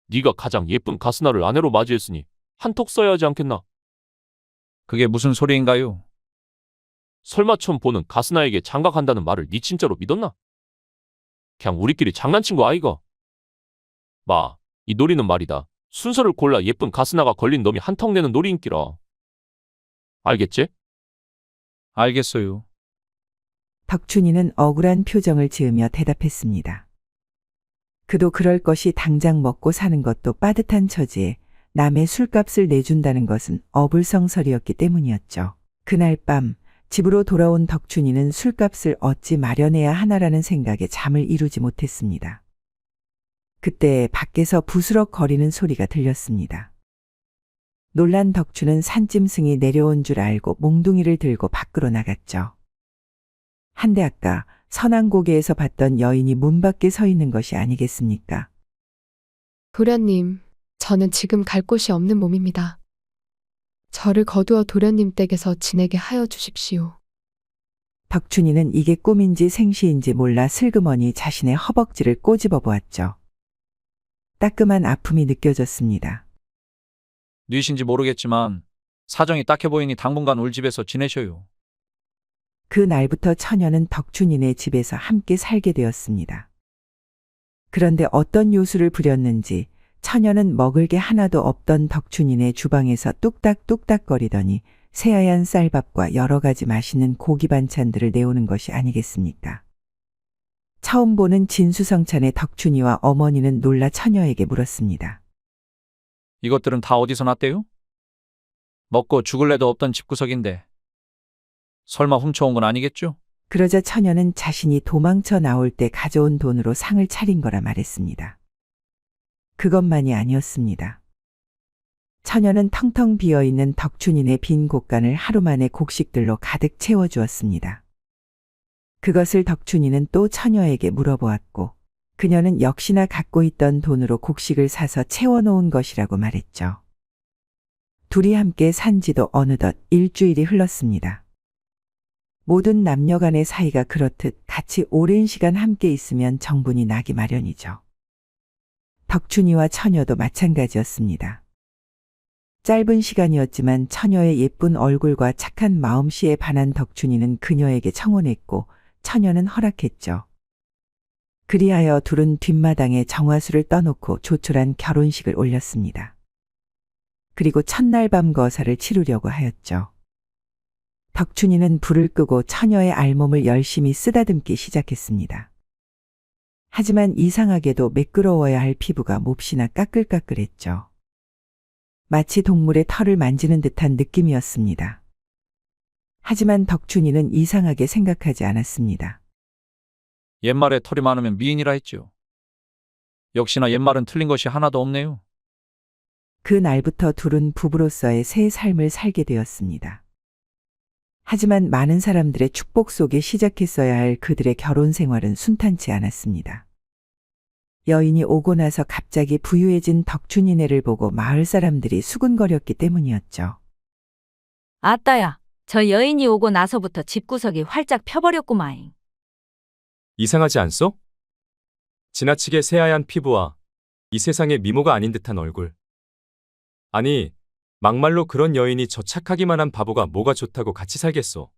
네가 가장 예쁜 가스나를 아내로 맞이했으니 한턱 써야 하지 않겠나? 그게 무슨 소리인가요? 설마 처음 보는 가스나에게 장가간다는 말을 네 진짜로 믿었나? 그냥 우리끼리 장난친 거 아이가? 마, 이 놀이는 말이다. 순서를 골라 예쁜 가스나가 걸린 놈이 한턱 내는 놀이인기라. 알겠지? 알겠어요. 덕춘이는 억울한 표정을 지으며 대답했습니다. 그도 그럴 것이 당장 먹고 사는 것도 빠듯한 처지에 남의 술값을 내준다는 것은 어불성설이었기 때문이었죠. 그날 밤 집으로 돌아온 덕춘이는 술값을 어찌 마련해야 하나라는 생각에 잠을 이루지 못했습니다. 그때 밖에서 부스럭 거리는 소리가 들렸습니다. 놀란 덕춘은 산짐승이 내려온 줄 알고 몽둥이를 들고 밖으로 나갔죠. 한데 아까 선앙고개에서 봤던 여인이 문 밖에 서 있는 것이 아니겠습니까? 도련님, 저는 지금 갈 곳이 없는 몸입니다. 저를 거두어 도련님 댁에서 지내게 하여 주십시오. 덕춘이는 이게 꿈인지 생시인지 몰라 슬그머니 자신의 허벅지를 꼬집어 보았죠. 따끔한 아픔이 느껴졌습니다. 뉘신지 모르겠지만 사정이 딱해 보이니 당분간 울 집에서 지내셔요. 그 날부터 처녀는 덕춘이네 집에서 함께 살게 되었습니다. 그런데 어떤 요술을 부렸는지 처녀는 먹을 게 하나도 없던 덕춘이네 주방에서 뚝딱뚝딱거리더니 새하얀 쌀밥과 여러 가지 맛있는 고기 반찬들을 내오는 것이 아니겠습니까? 처음 보는 진수성찬의 덕춘이와 어머니는 놀라 처녀에게 물었습니다. 이것들은 다 어디서 났대요? 먹고 죽을래도 없던 집구석인데 설마 훔쳐온 건 아니겠죠? 그러자 처녀는 자신이 도망쳐 나올 때 가져온 돈으로 상을 차린 거라 말했습니다. 그것만이 아니었습니다. 처녀는 텅텅 비어있는 덕춘이네 빈 곳간을 하루 만에 곡식들로 가득 채워주었습니다. 그것을 덕춘이는 또 처녀에게 물어보았고 그녀는 역시나 갖고 있던 돈으로 곡식을 사서 채워놓은 것이라고 말했죠. 둘이 함께 산 지도 어느덧 일주일이 흘렀습니다. 모든 남녀 간의 사이가 그렇듯 같이 오랜 시간 함께 있으면 정분이 나기 마련이죠. 덕춘이와 처녀도 마찬가지였습니다. 짧은 시간이었지만 처녀의 예쁜 얼굴과 착한 마음씨에 반한 덕춘이는 그녀에게 청혼했고 처녀는 허락했죠. 그리하여 둘은 뒷마당에 정화수를 떠놓고 조촐한 결혼식을 올렸습니다. 그리고 첫날 밤 거사를 치르려고 하였죠. 덕춘이는 불을 끄고 처녀의 알몸을 열심히 쓰다듬기 시작했습니다. 하지만 이상하게도 매끄러워야 할 피부가 몹시나 까끌까끌했죠. 마치 동물의 털을 만지는 듯한 느낌이었습니다. 하지만 덕춘이는 이상하게 생각하지 않았습니다. 옛말에 털이 많으면 미인이라 했죠. 역시나 옛말은 틀린 것이 하나도 없네요. 그 날부터 둘은 부부로서의 새 삶을 살게 되었습니다. 하지만 많은 사람들의 축복 속에 시작했어야 할 그들의 결혼 생활은 순탄치 않았습니다. 여인이 오고 나서 갑자기 부유해진 덕춘이네를 보고 마을 사람들이 수군거렸기 때문이었죠. 아따야, 저 여인이 오고 나서부터 집구석이 활짝 펴버렸구마잉. 이상하지 않소? 지나치게 새하얀 피부와 이 세상의 미모가 아닌 듯한 얼굴. 아니, 막말로 그런 여인이 저 착하기만 한 바보가 뭐가 좋다고 같이 살겠소.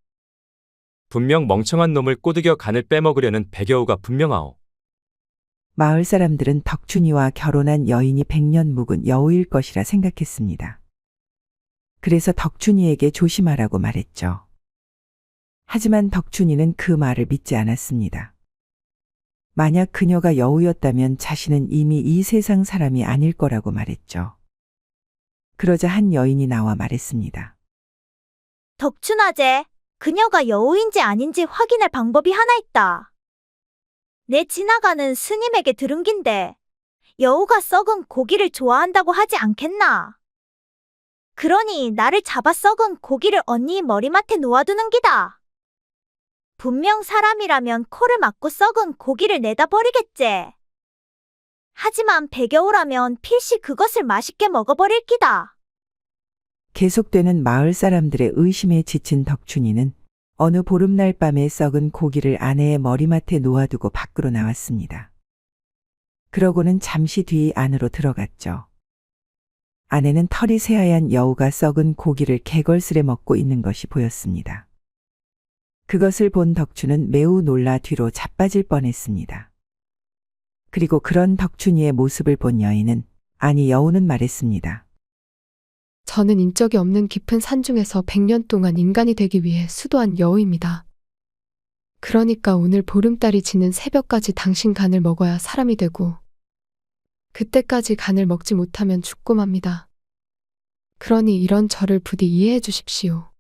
분명 멍청한 놈을 꼬드겨 간을 빼먹으려는 배겨우가 분명하오. 마을 사람들은 덕춘이와 결혼한 여인이 100년 묵은 여우일 것이라 생각했습니다. 그래서 덕춘이에게 조심하라고 말했죠. 하지만 덕춘이는 그 말을 믿지 않았습니다. 만약 그녀가 여우였다면 자신은 이미 이 세상 사람이 아닐 거라고 말했죠. 그러자 한 여인이 나와 말했습니다. 덕춘아제, 그녀가 여우인지 아닌지 확인할 방법이 하나 있다. 내 지나가는 스님에게 들은 긴데 여우가 썩은 고기를 좋아한다고 하지 않겠나? 그러니 나를 잡아 썩은 고기를 언니 머리맡에 놓아두는 기다. 분명 사람이라면 코를 막고 썩은 고기를 내다 버리겠지. 하지만 배겨우라면 필시 그것을 맛있게 먹어버릴 기다. 계속되는 마을 사람들의 의심에 지친 덕춘이는 어느 보름날 밤에 썩은 고기를 아내의 머리맡에 놓아두고 밖으로 나왔습니다. 그러고는 잠시 뒤 안으로 들어갔죠. 아내는 털이 새하얀 여우가 썩은 고기를 개걸스레 먹고 있는 것이 보였습니다. 그것을 본 덕춘은 매우 놀라 뒤로 자빠질 뻔했습니다. 그리고 그런 덕춘이의 모습을 본 여인은, 아니 여우는 말했습니다. 저는 인적이 없는 깊은 산중에서 100년 동안 인간이 되기 위해 수도한 여우입니다. 그러니까 오늘 보름달이 지는 새벽까지 당신 간을 먹어야 사람이 되고, 그때까지 간을 먹지 못하면 죽고 맙니다. 그러니 이런 저를 부디 이해해 주십시오.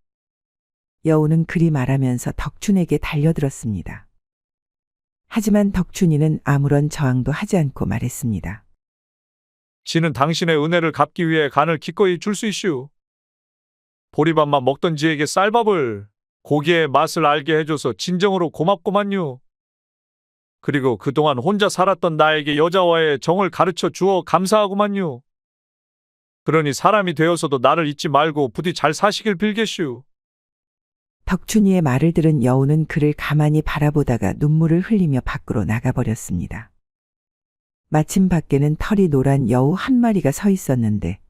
여우는 그리 말하면서 덕춘에게 달려들었습니다. 하지만 덕춘이는 아무런 저항도 하지 않고 말했습니다. 지는 당신의 은혜를 갚기 위해 간을 기꺼이 줄 수 있슈. 보리밥만 먹던 지에게 쌀밥을, 고기의 맛을 알게 해줘서 진정으로 고맙구만요. 그리고 그동안 혼자 살았던 나에게 여자와의 정을 가르쳐 주어 감사하구만요. 그러니 사람이 되어서도 나를 잊지 말고 부디 잘 사시길 빌겠슈. 덕춘이의 말을 들은 여우는 그를 가만히 바라보다가 눈물을 흘리며 밖으로 나가버렸습니다. 마침 밖에는 털이 노란 여우 한 마리가 서 있었는데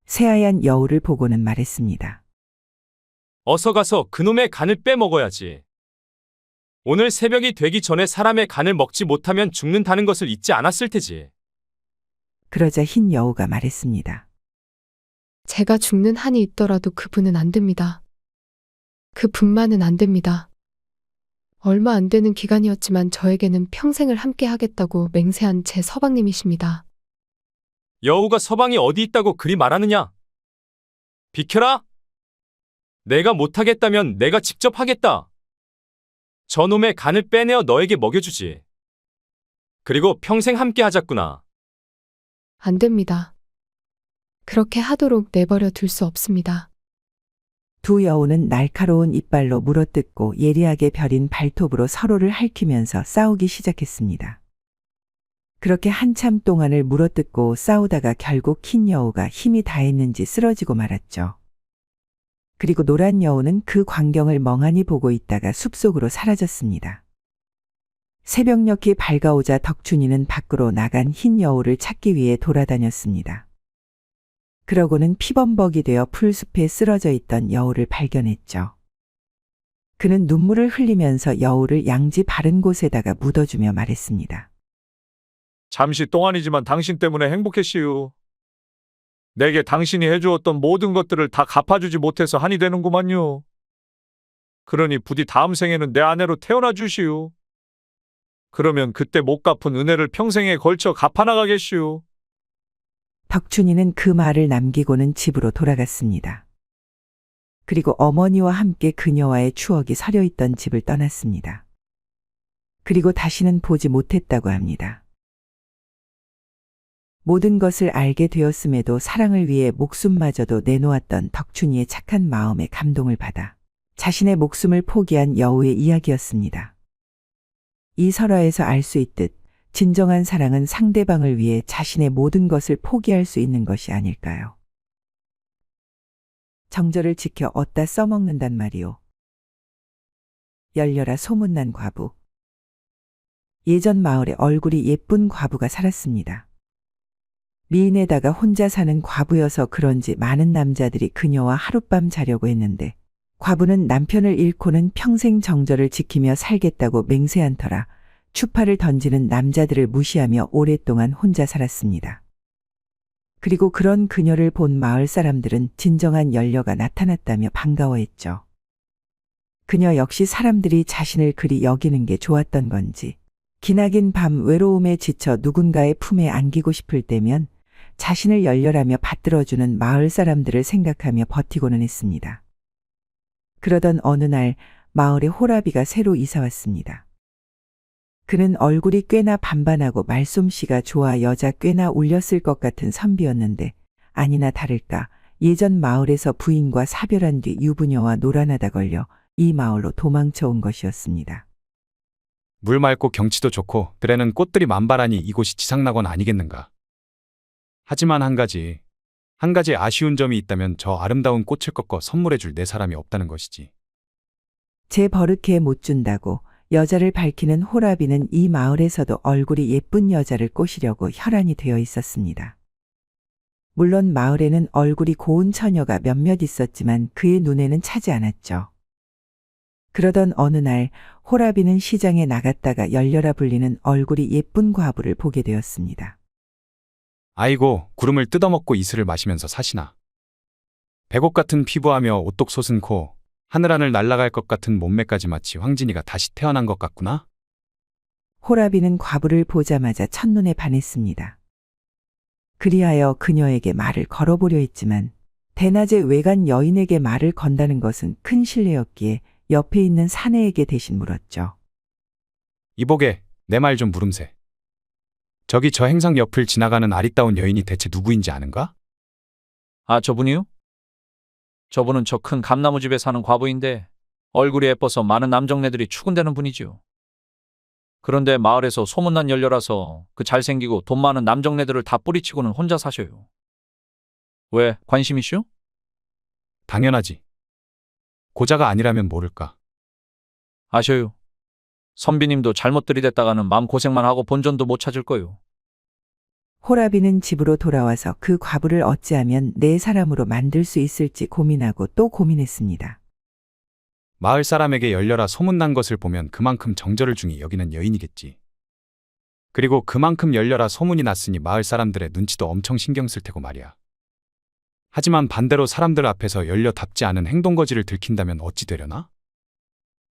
새하얀 여우를 보고는 말했습니다. 어서 가서 그놈의 간을 빼먹어야지. 오늘 새벽이 되기 전에 사람의 간을 먹지 못하면 죽는다는 것을 잊지 않았을 테지. 그러자 흰 여우가 말했습니다. 제가 죽는 한이 있더라도 그분은 안 됩니다. 그 분만은 안 됩니다. 얼마 안 되는 기간이었지만 저에게는 평생을 함께 하겠다고 맹세한 제 서방님이십니다. 여우가 서방이 어디 있다고 그리 말하느냐? 비켜라! 내가 못하겠다면 내가 직접 하겠다. 저놈의 간을 빼내어 너에게 먹여주지. 그리고 평생 함께 하자꾸나. 안 됩니다. 그렇게 하도록 내버려 둘 수 없습니다. 두 여우는 날카로운 이빨로 물어뜯고 예리하게 벼린 발톱으로 서로를 핥히면서 싸우기 시작했습니다. 그렇게 한참 동안을 물어뜯고 싸우다가 결국 흰 여우가 힘이 다했는지 쓰러지고 말았죠. 그리고 노란 여우는 그 광경을 멍하니 보고 있다가 숲속으로 사라졌습니다. 새벽녘이 밝아오자 덕춘이는 밖으로 나간 흰 여우를 찾기 위해 돌아다녔습니다. 그러고는 피범벅이 되어 풀숲에 쓰러져 있던 여우를 발견했죠. 그는 눈물을 흘리면서 여우를 양지 바른 곳에다가 묻어주며 말했습니다. 잠시 동안이지만 당신 때문에 행복했시유. 내게 당신이 해주었던 모든 것들을 다 갚아주지 못해서 한이 되는구만요. 그러니 부디 다음 생에는 내 아내로 태어나 주시오. 그러면 그때 못 갚은 은혜를 평생에 걸쳐 갚아나가겠시오. 덕춘이는 그 말을 남기고는 집으로 돌아갔습니다. 그리고 어머니와 함께 그녀와의 추억이 서려있던 집을 떠났습니다. 그리고 다시는 보지 못했다고 합니다. 모든 것을 알게 되었음에도 사랑을 위해 목숨마저도 내놓았던 덕춘이의 착한 마음에 감동을 받아 자신의 목숨을 포기한 여우의 이야기였습니다. 이 설화에서 알 수 있듯 진정한 사랑은 상대방을 위해 자신의 모든 것을 포기할 수 있는 것이 아닐까요? 정절을 지켜 어디다 써먹는단 말이오. 열려라 소문난 과부. 예전 마을에 얼굴이 예쁜 과부가 살았습니다. 미인에다가 혼자 사는 과부여서 그런지 많은 남자들이 그녀와 하룻밤 자려고 했는데 과부는 남편을 잃고는 평생 정절을 지키며 살겠다고 맹세한 터라 추파를 던지는 남자들을 무시하며 오랫동안 혼자 살았습니다. 그리고 그런 그녀를 본 마을 사람들은 진정한 연려가 나타났다며 반가워했죠. 그녀 역시 사람들이 자신을 그리 여기는 게 좋았던 건지 기나긴 밤 외로움에 지쳐 누군가의 품에 안기고 싶을 때면 자신을 열렬하며 받들어주는 마을 사람들을 생각하며 버티고는 했습니다. 그러던 어느 날 마을에 호라비가 새로 이사 왔습니다. 그는 얼굴이 꽤나 반반하고 말솜씨가 좋아 여자 꽤나 울렸을 것 같은 선비였는데 아니나 다를까 예전 마을에서 부인과 사별한 뒤 유부녀와 놀아나다 걸려 이 마을로 도망쳐 온 것이었습니다. 물 맑고 경치도 좋고 들에는 꽃들이 만발하니 이곳이 지상낙원 아니겠는가. 하지만 한 가지 아쉬운 점이 있다면 저 아름다운 꽃을 꺾어 선물해줄 내 사람이 없다는 것이지. 제 버릇해 못 준다고 여자를 밝히는 호라비는 이 마을에서도 얼굴이 예쁜 여자를 꼬시려고 혈안이 되어 있었습니다. 물론 마을에는 얼굴이 고운 처녀가 몇몇 있었지만 그의 눈에는 차지 않았죠. 그러던 어느 날 호라비는 시장에 나갔다가 열려라 불리는 얼굴이 예쁜 과부를 보게 되었습니다. 아이고, 구름을 뜯어먹고 이슬을 마시면서 사시나. 백옥 같은 피부하며 오똑 솟은 코, 하늘하늘 날아갈 것 같은 몸매까지 마치 황진이가 다시 태어난 것 같구나. 호라비는 과부를 보자마자 첫눈에 반했습니다. 그리하여 그녀에게 말을 걸어보려 했지만 대낮에 외간 여인에게 말을 건다는 것은 큰 실례였기에 옆에 있는 사내에게 대신 물었죠. 이보게, 내 말 좀 물음세. 저기 저 행상 옆을 지나가는 아리따운 여인이 대체 누구인지 아는가? 아, 저분이요? 저분은 저 큰 감나무 집에 사는 과부인데 얼굴이 예뻐서 많은 남정네들이 추근대는 분이지요. 그런데 마을에서 소문난 연료라서 그 잘생기고 돈 많은 남정네들을 다 뿌리치고는 혼자 사셔요. 왜, 관심이시오? 당연하지. 고자가 아니라면 모를까. 아셔요. 선비님도 잘못 들이댔다가는 마음고생만 하고 본전도 못 찾을 거요. 호라비는 집으로 돌아와서 그 과부를 어찌하면 내 사람으로 만들 수 있을지 고민하고 또 고민했습니다. 마을 사람에게 열려라 소문난 것을 보면 그만큼 정절을 중히 여기는 여인이겠지. 그리고 그만큼 열려라 소문이 났으니 마을 사람들의 눈치도 엄청 신경 쓸 테고 말이야. 하지만 반대로 사람들 앞에서 열려답지 않은 행동거지를 들킨다면 어찌 되려나?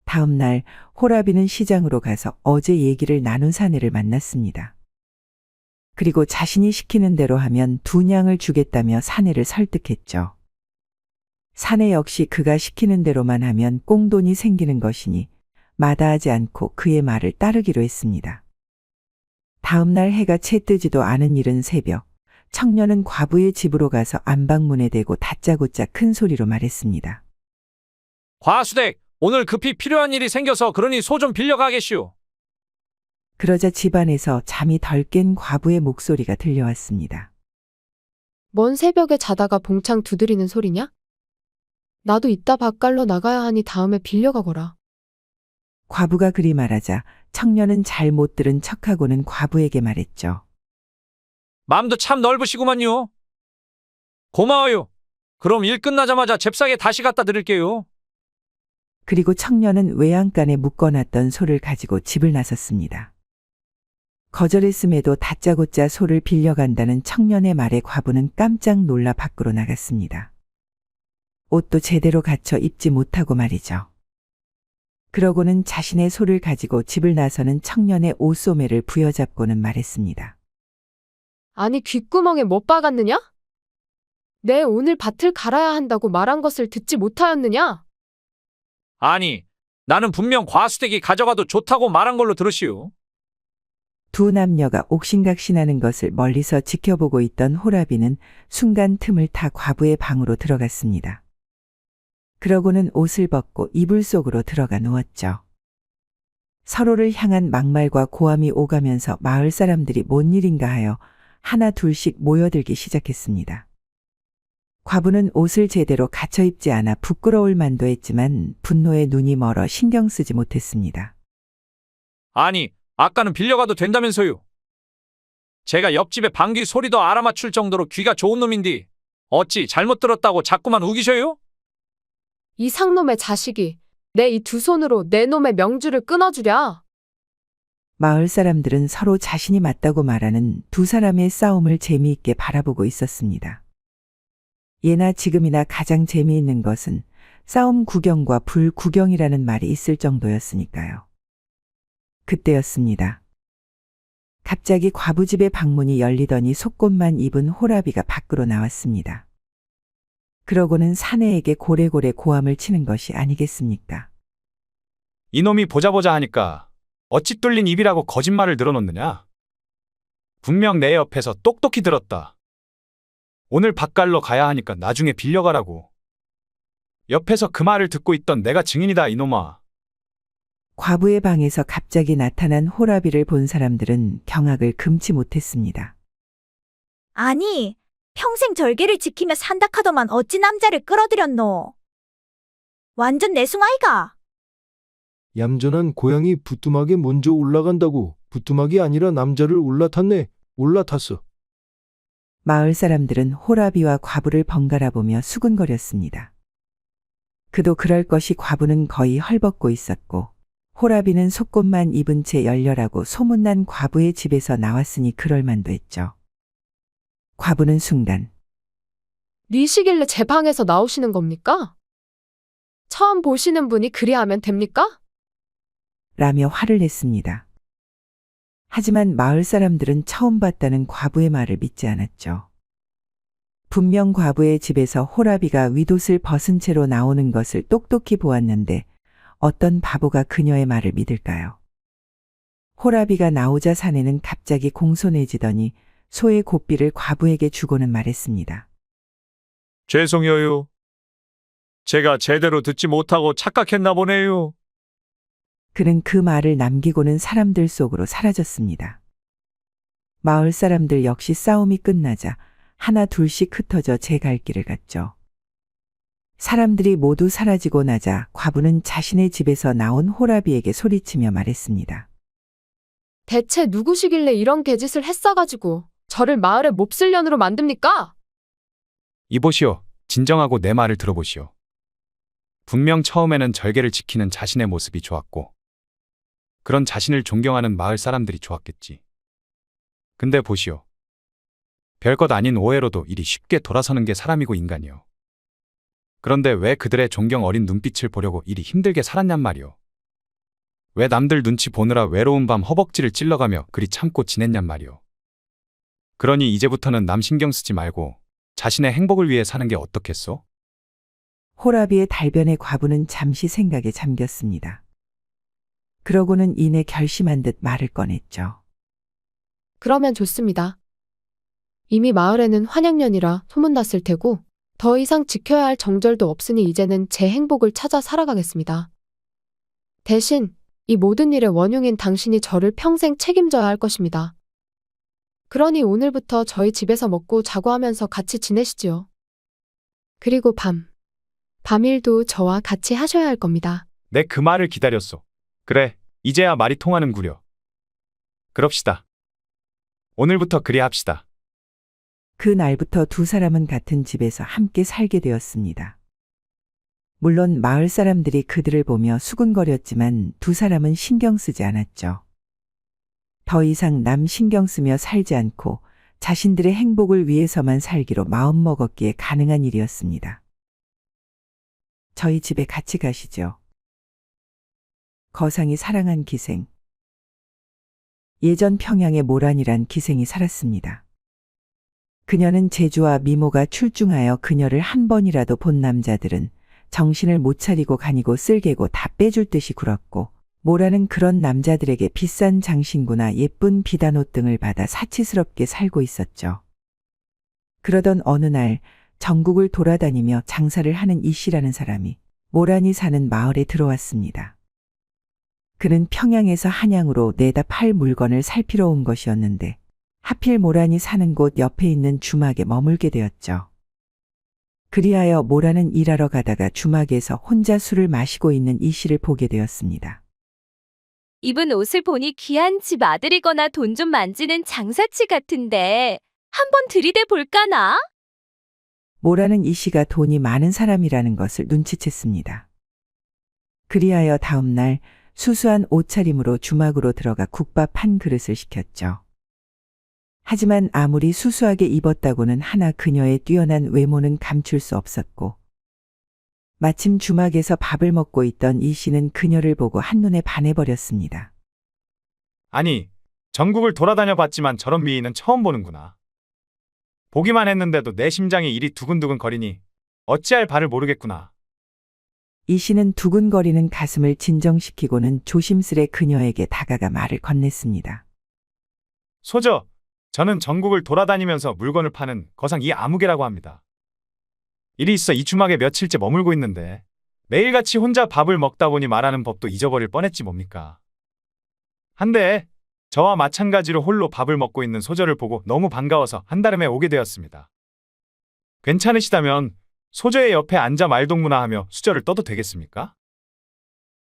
다음 날 호라비는 시장으로 가서 어제 얘기를 나눈 사내를 만났습니다. 그리고 자신이 시키는 대로 하면 2냥을 주겠다며 사내를 설득했죠. 사내 역시 그가 시키는 대로만 하면 꽁돈이 생기는 것이니 마다하지 않고 그의 말을 따르기로 했습니다. 다음 날 해가 채 뜨지도 않은 이른 새벽, 청년은 과부의 집으로 가서 안방문에 대고 다짜고짜 큰 소리로 말했습니다. 과수댁, 오늘 급히 필요한 일이 생겨서 그러니 소 좀 빌려가겠시오. 그러자 집안에서 잠이 덜 깬 과부의 목소리가 들려왔습니다. 먼 새벽에 자다가 봉창 두드리는 소리냐? 나도 이따 밭갈러 나가야 하니 다음에 빌려가거라. 과부가 그리 말하자 청년은 잘 못 들은 척하고는 과부에게 말했죠. 마음도 참 넓으시구만요. 고마워요. 그럼 일 끝나자마자 잽싸게 다시 갖다 드릴게요. 그리고 청년은 외양간에 묶어놨던 소를 가지고 집을 나섰습니다. 거절했음에도 다짜고짜 소를 빌려간다는 청년의 말에 과부는 깜짝 놀라 밖으로 나갔습니다. 옷도 제대로 갖춰 입지 못하고 말이죠. 그러고는 자신의 소를 가지고 집을 나서는 청년의 옷소매를 부여잡고는 말했습니다. 아니 귓구멍에 못 박았느냐? 내 오늘 밭을 갈아야 한다고 말한 것을 듣지 못하였느냐? 아니, 나는 분명 과수댁이 가져가도 좋다고 말한 걸로 들으시오. 두 남녀가 옥신각신하는 것을 멀리서 지켜보고 있던 호라비는 순간 틈을 타 과부의 방으로 들어갔습니다. 그러고는 옷을 벗고 이불 속으로 들어가 누웠죠. 서로를 향한 막말과 고함이 오가면서 마을 사람들이 뭔 일인가 하여 하나 둘씩 모여들기 시작했습니다. 과부는 옷을 제대로 갖춰 입지 않아 부끄러울 만도 했지만 분노에 눈이 멀어 신경 쓰지 못했습니다. 아니, 아까는 빌려가도 된다면서요. 제가 옆집에 방귀 소리도 알아맞출 정도로 귀가 좋은 놈인디 어찌 잘못 들었다고 자꾸만 우기셔요? 이 상놈의 자식이 내 이 두 손으로 내 놈의 명주를 끊어주랴. 마을 사람들은 서로 자신이 맞다고 말하는 두 사람의 싸움을 재미있게 바라보고 있었습니다. 예나 지금이나 가장 재미있는 것은 싸움 구경과 불 구경이라는 말이 있을 정도였으니까요. 그때였습니다. 갑자기 과부집의 방문이 열리더니 속옷만 입은 호라비가 밖으로 나왔습니다. 그러고는 사내에게 고래고래 고함을 치는 것이 아니겠습니까? 이놈이 보자 하니까 어찌 뚫린 입이라고 거짓말을 늘어놓느냐? 분명 내 옆에서 똑똑히 들었다. 오늘 밭갈러 가야 하니까 나중에 빌려가라고. 옆에서 그 말을 듣고 있던 내가 증인이다, 이놈아. 과부의 방에서 갑자기 나타난 호라비를 본 사람들은 경악을 금치 못했습니다. 아니, 평생 절개를 지키며 산다 카더만 어찌 남자를 끌어들였노? 완전 내숭아이가. 얌전한 고양이 부뚜막에 먼저 올라간다고 부뚜막이 아니라 남자를 올라탔네. 올라탔어. 마을 사람들은 호라비와 과부를 번갈아 보며 수군거렸습니다. 그도 그럴 것이 과부는 거의 헐벗고 있었고 호라비는 속옷만 입은 채 열렬하고 소문난 과부의 집에서 나왔으니 그럴 만도 했죠. 과부는 순간 리시길래 제 방에서 나오시는 겁니까? 처음 보시는 분이 그리하면 됩니까? 라며 화를 냈습니다. 하지만 마을 사람들은 처음 봤다는 과부의 말을 믿지 않았죠. 분명 과부의 집에서 호라비가 윗옷을 벗은 채로 나오는 것을 똑똑히 보았는데 어떤 바보가 그녀의 말을 믿을까요? 호라비가 나오자 사내는 갑자기 공손해지더니 소의 고삐를 과부에게 주고는 말했습니다. 죄송해요. 제가 제대로 듣지 못하고 착각했나 보네요. 그는 그 말을 남기고는 사람들 속으로 사라졌습니다. 마을 사람들 역시 싸움이 끝나자 하나 둘씩 흩어져 제 갈 길을 갔죠. 사람들이 모두 사라지고 나자 과부는 자신의 집에서 나온 호라비에게 소리치며 말했습니다. 대체 누구시길래 이런 개짓을 했어가지고 저를 마을의 몹쓸년으로 만듭니까? 이보시오. 진정하고 내 말을 들어보시오. 분명 처음에는 절개를 지키는 자신의 모습이 좋았고 그런 자신을 존경하는 마을 사람들이 좋았겠지. 근데 보시오. 별것 아닌 오해로도 이리 쉽게 돌아서는 게 사람이고 인간이요. 그런데 왜 그들의 존경 어린 눈빛을 보려고 이리 힘들게 살았냔 말이오. 왜 남들 눈치 보느라 외로운 밤 허벅지를 찔러가며 그리 참고 지냈냔 말이오. 그러니 이제부터는 남 신경 쓰지 말고 자신의 행복을 위해 사는 게 어떻겠소? 호라비의 달변에 과부는 잠시 생각에 잠겼습니다. 그러고는 이내 결심한 듯 말을 꺼냈죠. 그러면 좋습니다. 이미 마을에는 환양년이라 소문났을 테고 더 이상 지켜야 할 정절도 없으니 이제는 제 행복을 찾아 살아가겠습니다. 대신 이 모든 일의 원흉인 당신이 저를 평생 책임져야 할 것입니다. 그러니 오늘부터 저희 집에서 먹고 자고 하면서 같이 지내시지요. 그리고 밤일도 저와 같이 하셔야 할 겁니다. 내 그 말을 기다렸소. 그래, 이제야 말이 통하는구려. 그럽시다. 오늘부터 그리 합시다. 그 날부터 두 사람은 같은 집에서 함께 살게 되었습니다. 물론 마을 사람들이 그들을 보며 수군거렸지만 두 사람은 신경 쓰지 않았죠. 더 이상 남 신경 쓰며 살지 않고 자신들의 행복을 위해서만 살기로 마음먹었기에 가능한 일이었습니다. 저희 집에 같이 가시죠. 거상이 사랑한 기생. 예전 평양에 모란이란 기생이 살았습니다. 그녀는 제주와 미모가 출중하여 그녀를 한 번이라도 본 남자들은 정신을 못 차리고 가니고 쓸개고 다 빼줄 듯이 굴었고 모라는 그런 남자들에게 비싼 장신구나 예쁜 비단옷 등을 받아 사치스럽게 살고 있었죠. 그러던 어느 날 전국을 돌아다니며 장사를 하는 이 씨라는 사람이 모란이 사는 마을에 들어왔습니다. 그는 평양에서 한양으로 내다 팔 물건을 살피러 온 것이었는데 하필 모란이 사는 곳 옆에 있는 주막에 머물게 되었죠. 그리하여 모란은 일하러 가다가 주막에서 혼자 술을 마시고 있는 이 씨를 보게 되었습니다. 입은 옷을 보니 귀한 집 아들이거나 돈 좀 만지는 장사치 같은데 한번 들이대 볼까나? 모라는 이 씨가 돈이 많은 사람이라는 것을 눈치챘습니다. 그리하여 다음 날 수수한 옷차림으로 주막으로 들어가 국밥 한 그릇을 시켰죠. 하지만 아무리 수수하게 입었다고는 하나 그녀의 뛰어난 외모는 감출 수 없었고 마침 주막에서 밥을 먹고 있던 이 씨는 그녀를 보고 한눈에 반해버렸습니다. 아니, 전국을 돌아다녀 봤지만 저런 미인은 처음 보는구나. 보기만 했는데도 내 심장이 이리 두근두근 거리니 어찌할 바를 모르겠구나. 이 씨는 두근거리는 가슴을 진정시키고는 조심스레 그녀에게 다가가 말을 건넸습니다. 소저, 저는 전국을 돌아다니면서 물건을 파는 거상 이아무개라고 합니다. 일이 있어 이 주막에 며칠째 머물고 있는데 매일같이 혼자 밥을 먹다 보니 말하는 법도 잊어버릴 뻔했지 뭡니까. 한데 저와 마찬가지로 홀로 밥을 먹고 있는 소저를 보고 너무 반가워서 한달음에 오게 되었습니다. 괜찮으시다면 소저의 옆에 앉아 말동무나하며 수저를 떠도 되겠습니까?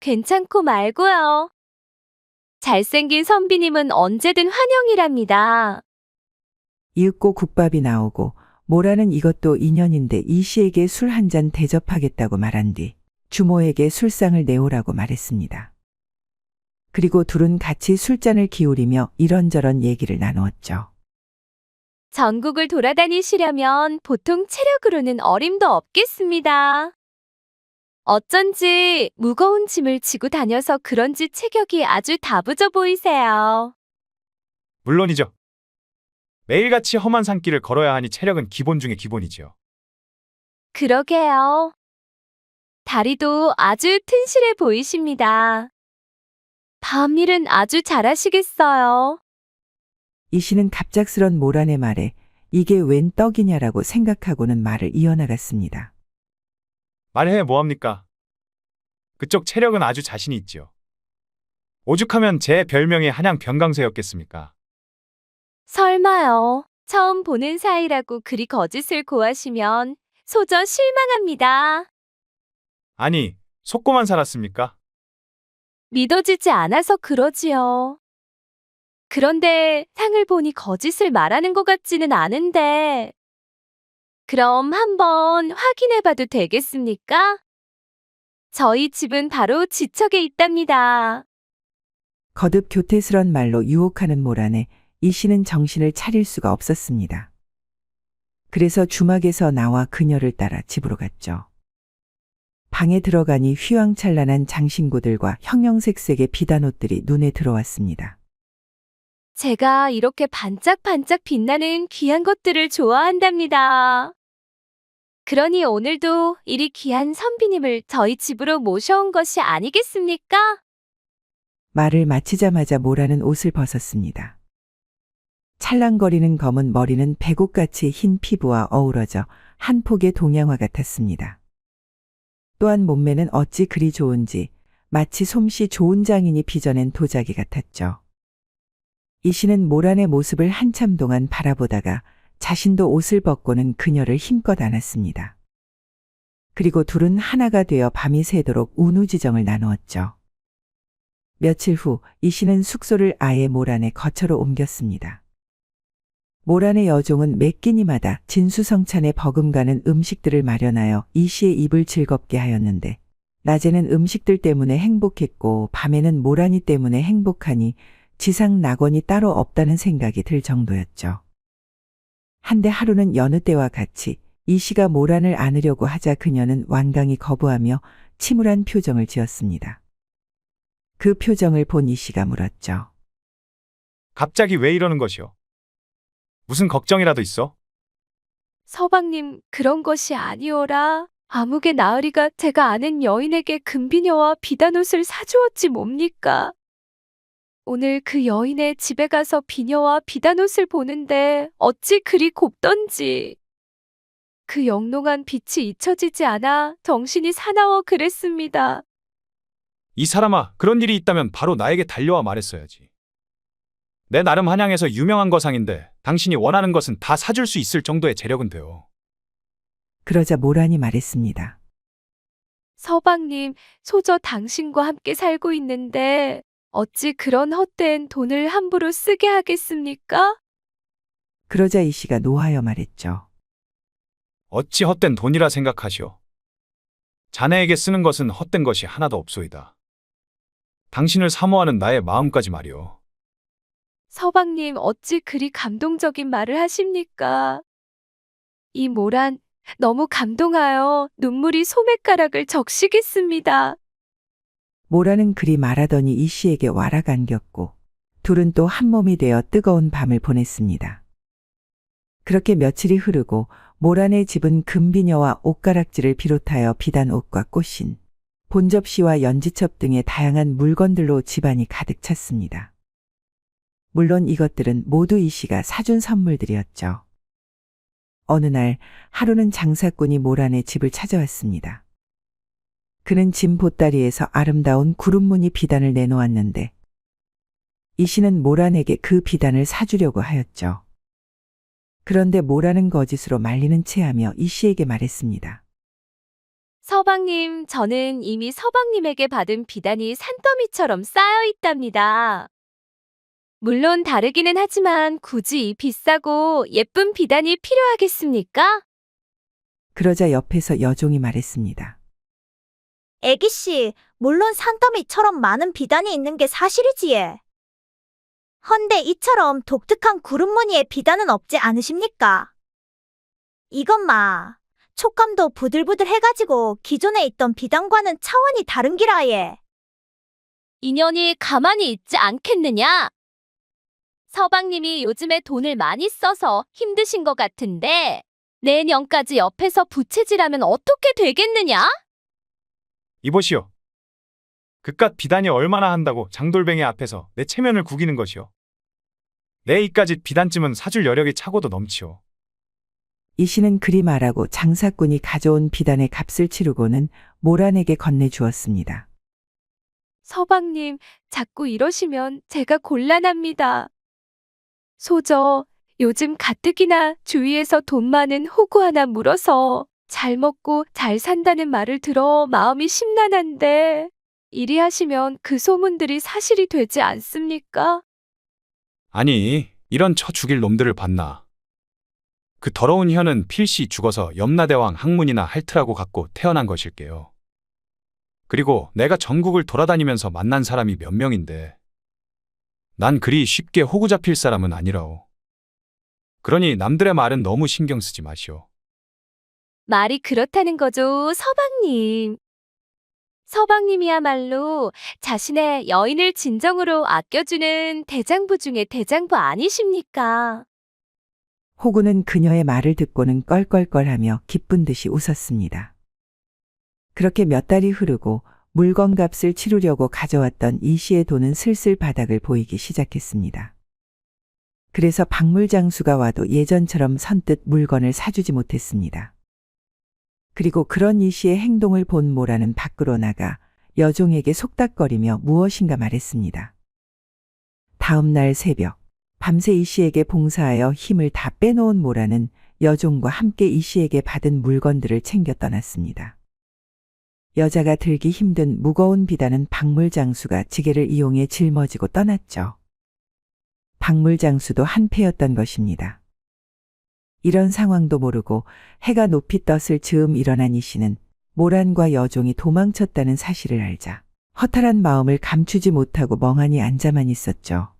괜찮고 말고요. 잘생긴 선비님은 언제든 환영이랍니다. 이윽고 국밥이 나오고 모라는 이것도 인연인데 이 씨에게 술 한 잔 대접하겠다고 말한 뒤 주모에게 술상을 내오라고 말했습니다. 그리고 둘은 같이 술잔을 기울이며 이런저런 얘기를 나누었죠. 전국을 돌아다니시려면 보통 체력으로는 어림도 없겠습니다. 어쩐지 무거운 짐을 지고 다녀서 그런지 체격이 아주 다부져 보이세요. 물론이죠. 매일같이 험한 산길을 걸어야 하니 체력은 기본 중에 기본이지요. 그러게요. 다리도 아주 튼실해 보이십니다. 밤일은 아주 잘하시겠어요. 이 씨는 갑작스런 모란의 말에 이게 웬 떡이냐라고 생각하고는 말을 이어나갔습니다. 말해 뭐합니까? 그쪽 체력은 아주 자신이 있지요. 오죽하면 제 별명이 한양 병강세였겠습니까? 설마요. 처음 보는 사이라고 그리 거짓을 고하시면 소저 실망합니다. 아니, 속고만 살았습니까? 믿어지지 않아서 그러지요. 그런데 상을 보니 거짓을 말하는 것 같지는 않은데. 그럼 한번 확인해 봐도 되겠습니까? 저희 집은 바로 지척에 있답니다. 거듭 교태스런 말로 유혹하는 모란에 이 씨는 정신을 차릴 수가 없었습니다. 그래서 주막에서 나와 그녀를 따라 집으로 갔죠. 방에 들어가니 휘황찬란한 장신구들과 형형색색의 비단옷들이 눈에 들어왔습니다. 제가 이렇게 반짝반짝 빛나는 귀한 것들을 좋아한답니다. 그러니 오늘도 이리 귀한 선비님을 저희 집으로 모셔온 것이 아니겠습니까? 말을 마치자마자 모라는 옷을 벗었습니다. 찰랑거리는 검은 머리는 백옥같이 흰 피부와 어우러져 한 폭의 동양화 같았습니다. 또한 몸매는 어찌 그리 좋은지 마치 솜씨 좋은 장인이 빚어낸 도자기 같았죠. 이 씨는 모란의 모습을 한참 동안 바라보다가 자신도 옷을 벗고는 그녀를 힘껏 안았습니다. 그리고 둘은 하나가 되어 밤이 새도록 운우지정을 나누었죠. 며칠 후 이 씨는 숙소를 아예 모란의 거처로 옮겼습니다. 모란의 여종은 매 끼니마다 진수성찬에 버금가는 음식들을 마련하여 이 씨의 입을 즐겁게 하였는데 낮에는 음식들 때문에 행복했고 밤에는 모란이 때문에 행복하니 지상 낙원이 따로 없다는 생각이 들 정도였죠. 한데 하루는 여느 때와 같이 이 씨가 모란을 안으려고 하자 그녀는 완강히 거부하며 침울한 표정을 지었습니다. 그 표정을 본 이 씨가 물었죠. 갑자기 왜 이러는 것이오? 무슨 걱정이라도 있어? 서방님, 그런 것이 아니오라. 아무개 나으리가 제가 아는 여인에게 금비녀와 비단옷을 사주었지 뭡니까? 오늘 그 여인의 집에 가서 비녀와 비단옷을 보는데 어찌 그리 곱던지. 그 영롱한 빛이 잊혀지지 않아 정신이 사나워 그랬습니다. 이 사람아, 그런 일이 있다면 바로 나에게 달려와 말했어야지. 내 나름 한양에서 유명한 거상인데 당신이 원하는 것은 다 사줄 수 있을 정도의 재력은 돼요. 그러자 모란이 말했습니다. 서방님, 소저 당신과 함께 살고 있는데 어찌 그런 헛된 돈을 함부로 쓰게 하겠습니까? 그러자 이 씨가 노하여 말했죠. 어찌 헛된 돈이라 생각하시오. 자네에게 쓰는 것은 헛된 것이 하나도 없소이다. 당신을 사모하는 나의 마음까지 말이오. 서방님, 어찌 그리 감동적인 말을 하십니까? 이 모란, 너무 감동하여 눈물이 소매가락을 적시겠습니다. 모라는 그리 말하더니 이 씨에게 와락 안겼고 둘은 또 한 몸이 되어 뜨거운 밤을 보냈습니다. 그렇게 며칠이 흐르고 모란의 집은 금비녀와 옷가락지를 비롯하여 비단 옷과 꽃신, 본접시와 연지첩 등의 다양한 물건들로 집안이 가득 찼습니다. 물론 이것들은 모두 이 씨가 사준 선물들이었죠. 어느 날 하루는 장사꾼이 모란의 집을 찾아왔습니다. 그는 짐 보따리에서 아름다운 구름무늬 비단을 내놓았는데 이 씨는 모란에게 그 비단을 사주려고 하였죠. 그런데 모란은 거짓으로 말리는 체하며 이 씨에게 말했습니다. 서방님, 저는 이미 서방님에게 받은 비단이 산더미처럼 쌓여 있답니다. 물론 다르기는 하지만 굳이 이 비싸고 예쁜 비단이 필요하겠습니까? 그러자 옆에서 여종이 말했습니다. 애기씨, 물론 산더미처럼 많은 비단이 있는 게 사실이지예. 헌데 이처럼 독특한 구름무늬의 비단은 없지 않으십니까? 이것마, 촉감도 부들부들해가지고 기존에 있던 비단과는 차원이 다른 기라예. 인연이 가만히 있지 않겠느냐? 서방님이 요즘에 돈을 많이 써서 힘드신 것 같은데 내년까지 옆에서 부채질하면 어떻게 되겠느냐? 이보시오. 그깟 비단이 얼마나 한다고 장돌뱅이 앞에서 내 체면을 구기는 것이오. 내 이까지 비단쯤은 사줄 여력이 차고도 넘치오. 이 씨는 그리 말하고 장사꾼이 가져온 비단의 값을 치르고는 모란에게 건네주었습니다. 서방님, 자꾸 이러시면 제가 곤란합니다. 소저, 요즘 가뜩이나 주위에서 돈 많은 호구 하나 물어서 잘 먹고 잘 산다는 말을 들어 마음이 심란한데 이리 하시면 그 소문들이 사실이 되지 않습니까? 아니, 이런 처 죽일 놈들을 봤나. 그 더러운 혀는 필시 죽어서 염라대왕 학문이나 할트라고 갖고 태어난 것일게요. 그리고 내가 전국을 돌아다니면서 만난 사람이 몇 명인데 난 그리 쉽게 호구 잡힐 사람은 아니라오. 그러니 남들의 말은 너무 신경 쓰지 마시오. 말이 그렇다는 거죠, 서방님. 서방님이야말로 자신의 여인을 진정으로 아껴주는 대장부 중에 대장부 아니십니까? 호구는 그녀의 말을 듣고는 껄껄껄하며 기쁜 듯이 웃었습니다. 그렇게 몇 달이 흐르고 물건값을 치르려고 가져왔던 이 씨의 돈은 슬슬 바닥을 보이기 시작했습니다. 그래서 박물장수가 와도 예전처럼 선뜻 물건을 사주지 못했습니다. 그리고 그런 이 씨의 행동을 본 모라는 밖으로 나가 여종에게 속닥거리며 무엇인가 말했습니다. 다음 날 새벽, 밤새 이 씨에게 봉사하여 힘을 다 빼놓은 모라는 여종과 함께 이 씨에게 받은 물건들을 챙겨 떠났습니다. 여자가 들기 힘든 무거운 비단은 박물장수가 지게를 이용해 짊어지고 떠났죠. 박물장수도 한패였던 것입니다. 이런 상황도 모르고 해가 높이 떴을 즈음 일어난 이 씨는 모란과 여종이 도망쳤다는 사실을 알자 허탈한 마음을 감추지 못하고 멍하니 앉아만 있었죠.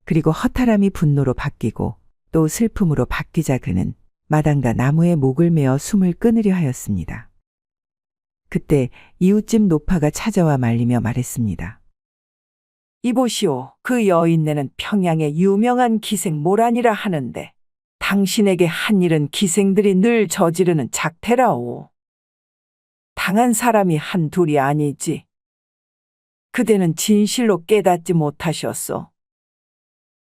그리고 허탈함이 분노로 바뀌고 또 슬픔으로 바뀌자 그는 마당과 나무에 목을 메어 숨을 끊으려 하였습니다. 그때 이웃집 노파가 찾아와 말리며 말했습니다. 이보시오, 그 여인네는 평양의 유명한 기생 모란이라 하는데 당신에게 한 일은 기생들이 늘 저지르는 작태라오. 당한 사람이 한둘이 아니지. 그대는 진실로 깨닫지 못하셨소.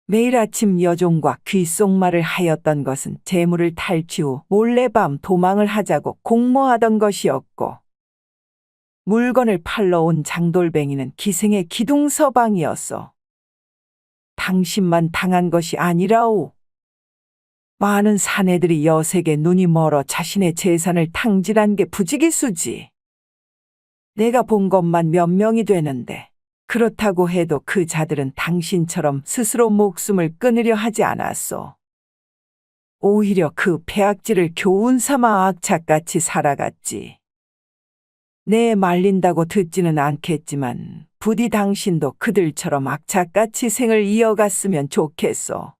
매일 아침 여종과 귓속말을 하였던 것은 재물을 탈취 후 몰래 밤 도망을 하자고 공모하던 것이었고 물건을 팔러 온 장돌뱅이는 기생의 기둥서방이었소. 당신만 당한 것이 아니라오. 많은 사내들이 여색에 눈이 멀어 자신의 재산을 탕진한 게 부지기수지. 내가 본 것만 몇 명이 되는데 그렇다고 해도 그 자들은 당신처럼 스스로 목숨을 끊으려 하지 않았소. 오히려 그 폐악질을 교훈 삼아 악착같이 살아갔지. 내 말린다고 듣지는 않겠지만 부디 당신도 그들처럼 악착같이 생을 이어갔으면 좋겠소.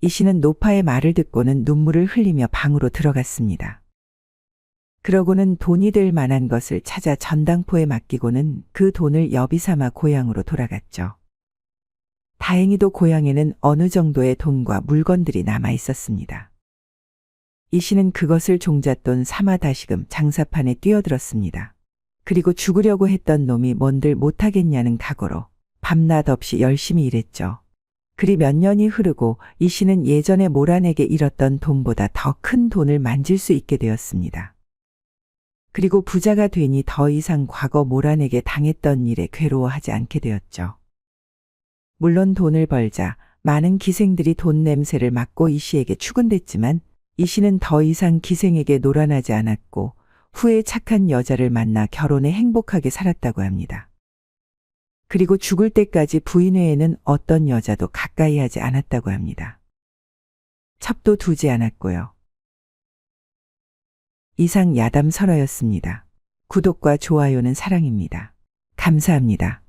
이 씨는 노파의 말을 듣고는 눈물을 흘리며 방으로 들어갔습니다. 그러고는 돈이 될 만한 것을 찾아 전당포에 맡기고는 그 돈을 여비 삼아 고향으로 돌아갔죠. 다행히도 고향에는 어느 정도의 돈과 물건들이 남아 있었습니다. 이 씨는 그것을 종잣돈 삼아 다시금 장사판에 뛰어들었습니다. 그리고 죽으려고 했던 놈이 뭔들 못하겠냐는 각오로 밤낮 없이 열심히 일했죠. 그리 몇 년이 흐르고 이 씨는 예전에 모란에게 잃었던 돈보다 더 큰 돈을 만질 수 있게 되었습니다. 그리고 부자가 되니 더 이상 과거 모란에게 당했던 일에 괴로워하지 않게 되었죠. 물론 돈을 벌자 많은 기생들이 돈 냄새를 맡고 이 씨에게 추근댔지만 이 씨는 더 이상 기생에게 노란하지 않았고 후에 착한 여자를 만나 결혼해 행복하게 살았다고 합니다. 그리고 죽을 때까지 부인 외에는 어떤 여자도 가까이 하지 않았다고 합니다. 첩도 두지 않았고요. 이상 야담설화였습니다. 구독과 좋아요는 사랑입니다. 감사합니다.